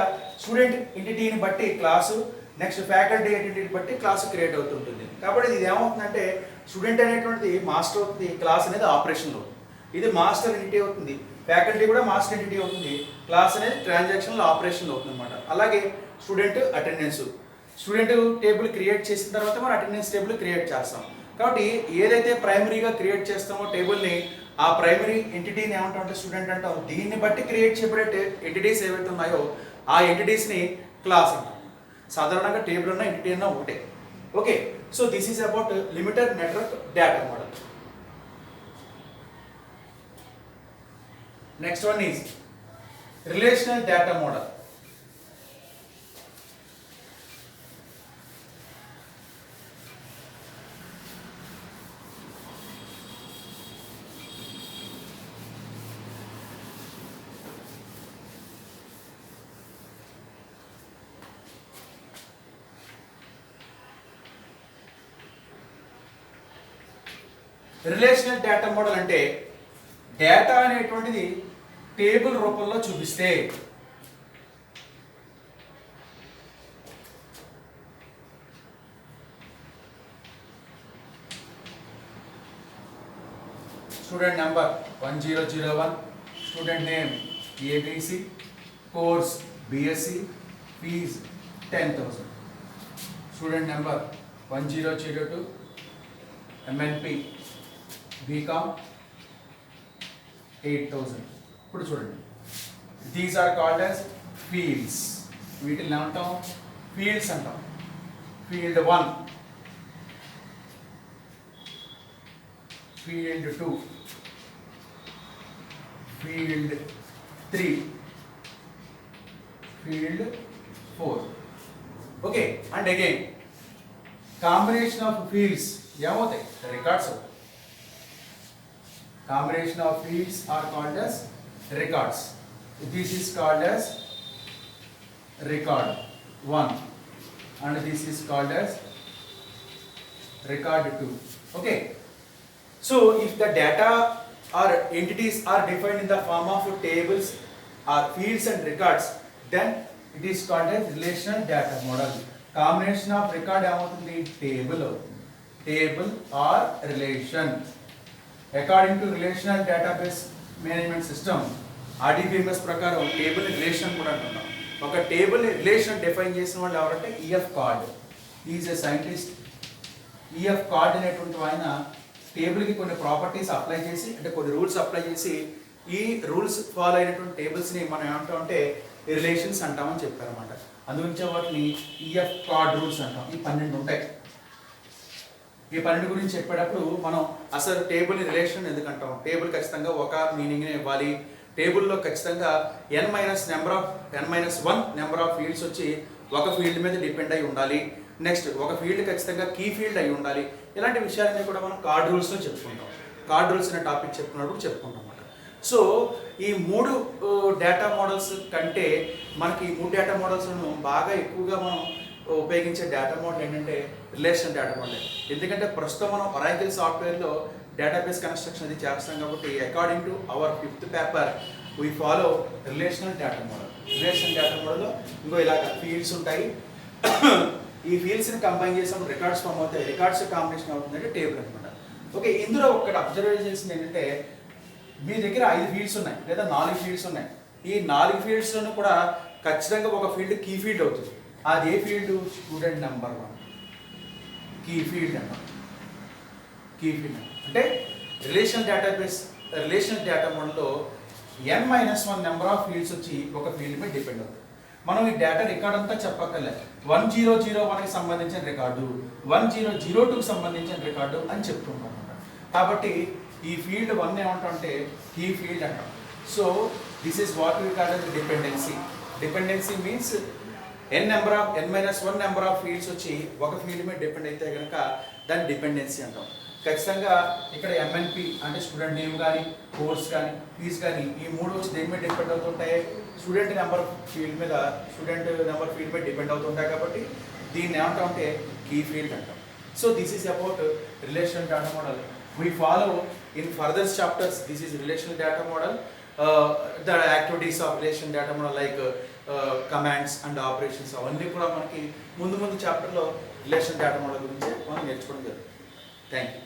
స్టూడెంట్ ఎంటిటీని బట్టి క్లాసు, నెక్స్ట్ ఫ్యాకల్టీ ఎంటిటీని బట్టి క్లాసు క్రియేట్ అవుతుంటుంది. కాబట్టి ఇది ఏమవుతుందంటే స్టూడెంట్ అనేటువంటిది మాస్టర్ అవుతుంది, క్లాస్ అనేది ఆపరేషన్లో అవుతుంది. ఇది మాస్టర్ ఎంటిటీ అవుతుంది, ఫ్యాకల్టీ కూడా మాస్టర్ ఎంటిటీ అవుతుంది, క్లాస్ అనేది ట్రాన్సాక్షన్లో ఆపరేషన్లో అవుతుంది అనమాట. అలాగే student attendance, student table create చేసిన తర్వాత మనం అటెండెన్స్ టేబుల్ క్రియేట్ చేస్తాం. కాబట్టి ఏదైతే ప్రైమరీగా క్రియేట్ చేస్తామో టేబుల్ని, ఆ ప్రైమరీ ఎంటిటీని ఏమంటామంటే స్టూడెంట్ అంటాం. దీన్ని బట్టి క్రియేట్ చేయబడే ఎంటిటీస్ ఏవైతే ఉన్నాయో ఆ ఎంటిటీస్ని క్లాస్ అంటాం. సాధారణంగా టేబుల్ ఉన్న ఎంటిటీ అన్న ఒకటే. Okay, so this is about limited network data model. Next one is relational data model. Relational data model అంటే డేటా అనేటువంటిది టేబుల్ రూపంలో చూపిస్తే student number 1001, student name ABC, course BSc, fee 10,000. Student number 1002, MNP BCom 8,000. ఇప్పుడు చూడండి, these are called as fields. వీటిని ఏమంటాం? ఫీల్డ్స్ అంటాం. Field 1, field 2, field 3, field 4. Okay, and again combination of fields ఏమవుతాయి? Records. Combination of fields are called as records. This is called as record 1 and this is called as record 2. Okay, so if the data or entities are defined in the form of tables or fields and records, then it is called as relational data model. Combination of record ఏమవుతుంది? table or relation. According to relational database management system, RDBMS ప్రకారం టేబుల్ రిలేషన్ కూడా అంటున్నాం. ఒక టేబుల్ రిలేషన్ డిఫైన్ చేసిన వాళ్ళు ఎవరంటే EF card. Is a scientist. EF card అనేటువంటి ఆయన టేబుల్కి కొన్ని ప్రాపర్టీస్ అప్లై చేసి, అంటే కొన్ని రూల్స్ అప్లై చేసి, ఈ రూల్స్ ఫాలో అయినటువంటి టేబుల్స్ని మనం ఏమంటామంటే రిలేషన్స్ అంటామని చెప్పారన్నమాట. అందుగురించి వాటిని ఈఎఫ్ కార్డ్ రూల్స్ అంటాం. ఈ 12 ఉంటాయి. ఈ 12 గురించి చెప్పేటప్పుడు మనం అసలు టేబుల్ రిలేషన్ ఎందుకు అంటాం? టేబుల్ ఖచ్చితంగా ఒక మీనింగ్ని ఇవ్వాలి. టేబుల్లో ఖచ్చితంగా n-1 నెంబర్ ఆఫ్ ఫీల్డ్స్ వచ్చి ఒక ఫీల్డ్ మీద డిపెండ్ అయి ఉండాలి. నెక్స్ట్ ఒక ఫీల్డ్ ఖచ్చితంగా కీ ఫీల్డ్ అయి ఉండాలి. ఇలాంటి విషయాలన్నీ కూడా మనం కార్డ్ రూల్స్లో చెప్పుకుంటాం. కార్డ్ రూల్స్ అనే టాపిక్ చెప్పుకున్నప్పుడు చెప్పుకుంటాం అన్నమాట. సో ఈ 3 డేటా మోడల్స్ కంటే మనకి ఈ 3 డేటా మోడల్స్ను బాగా ఎక్కువగా మనం ఉపయోగించే డేటా మోడల్ ఏంటంటే రిలేషనల్ డేటా మోడల్. ఎందుకంటే ప్రస్తుతం మనం ఒరాకిల్ సాఫ్ట్వేర్లో డేటాబేస్ కన్స్ట్రక్షన్ అది చేస్తాం కాబట్టి according to our 5th paper we follow relational data model. Relational data మోడల్లో ఇంకో ఇలాగ ఫీల్డ్స్ ఉంటాయి. ఈ ఫీల్డ్స్ని కంబైన్ చేసినప్పుడు రికార్డ్స్ ఫామ్ అవుతాయి. రికార్డ్స్ కాంబినేషన్ అవుతుందంటే టేబుల్ అనమాట. ఓకే, ఇందులో ఒకటి అబ్జర్వ్ చేసింది ఏంటంటే మీ దగ్గర 5 ఫీల్డ్స్ ఉన్నాయి లేదా 4 ఫీల్డ్స్ ఉన్నాయి. ఈ 4 ఫీల్డ్స్లోనూ కూడా ఖచ్చితంగా ఒక ఫీల్డ్ కీ ఫీల్డ్ అవుతుంది. అది ఏ field? Student number 1 key field అన్నమాట. కీ ఫీల్డ్ అంటే రిలేషనల్ డేటా మోడల్లో n-1 నెంబర్ ఆఫ్ ఫీల్డ్స్ వచ్చి ఒక ఫీల్డ్ మీద డిపెండ్ అవుతుంది. మనం ఈ డేటా రికార్డ్ అంతా చెప్పక్కర్లేదు. 1001కి సంబంధించిన రికార్డు, 1002కి సంబంధించిన రికార్డు అని చెప్తుంటాం అన్నమాట. కాబట్టి ఈ ఫీల్డ్ 1 ఏమంటాం అంటే కీ ఫీల్డ్ అంటాం. So this is what we call as dependency. Dependency means n-1 number of fields వచ్చి ఒక ఫీల్డ్ మీద డిపెండ్ అయితే కనుక దాన్ని డిపెండెన్సీ అంటాం. ఖచ్చితంగా ఇక్కడ MNP అంటే స్టూడెంట్ నేమ్ కానీ, కోర్స్ కానీ, ఫీజ్ కానీ ఈ 3 వచ్చి దేని మీద డిపెండ్ అవుతుంటాయి? స్టూడెంట్ నెంబర్ ఫీల్డ్ మీద డిపెండ్ అవుతుంటాయి. కాబట్టి దీన్ని ఏమంటాం అంటే కీ ఫీల్డ్ అంటాం. So this is about relational data model. We follow in further chapters this is relational data model. The activities of relation data model like commands and operations అవన్నీ కూడా మనకి ముందు చాప్టర్లో రిలేషన్ డేటా మోడల్ గురించి మనం నేర్చుకోవడం జరుగుతుంది. Thank you.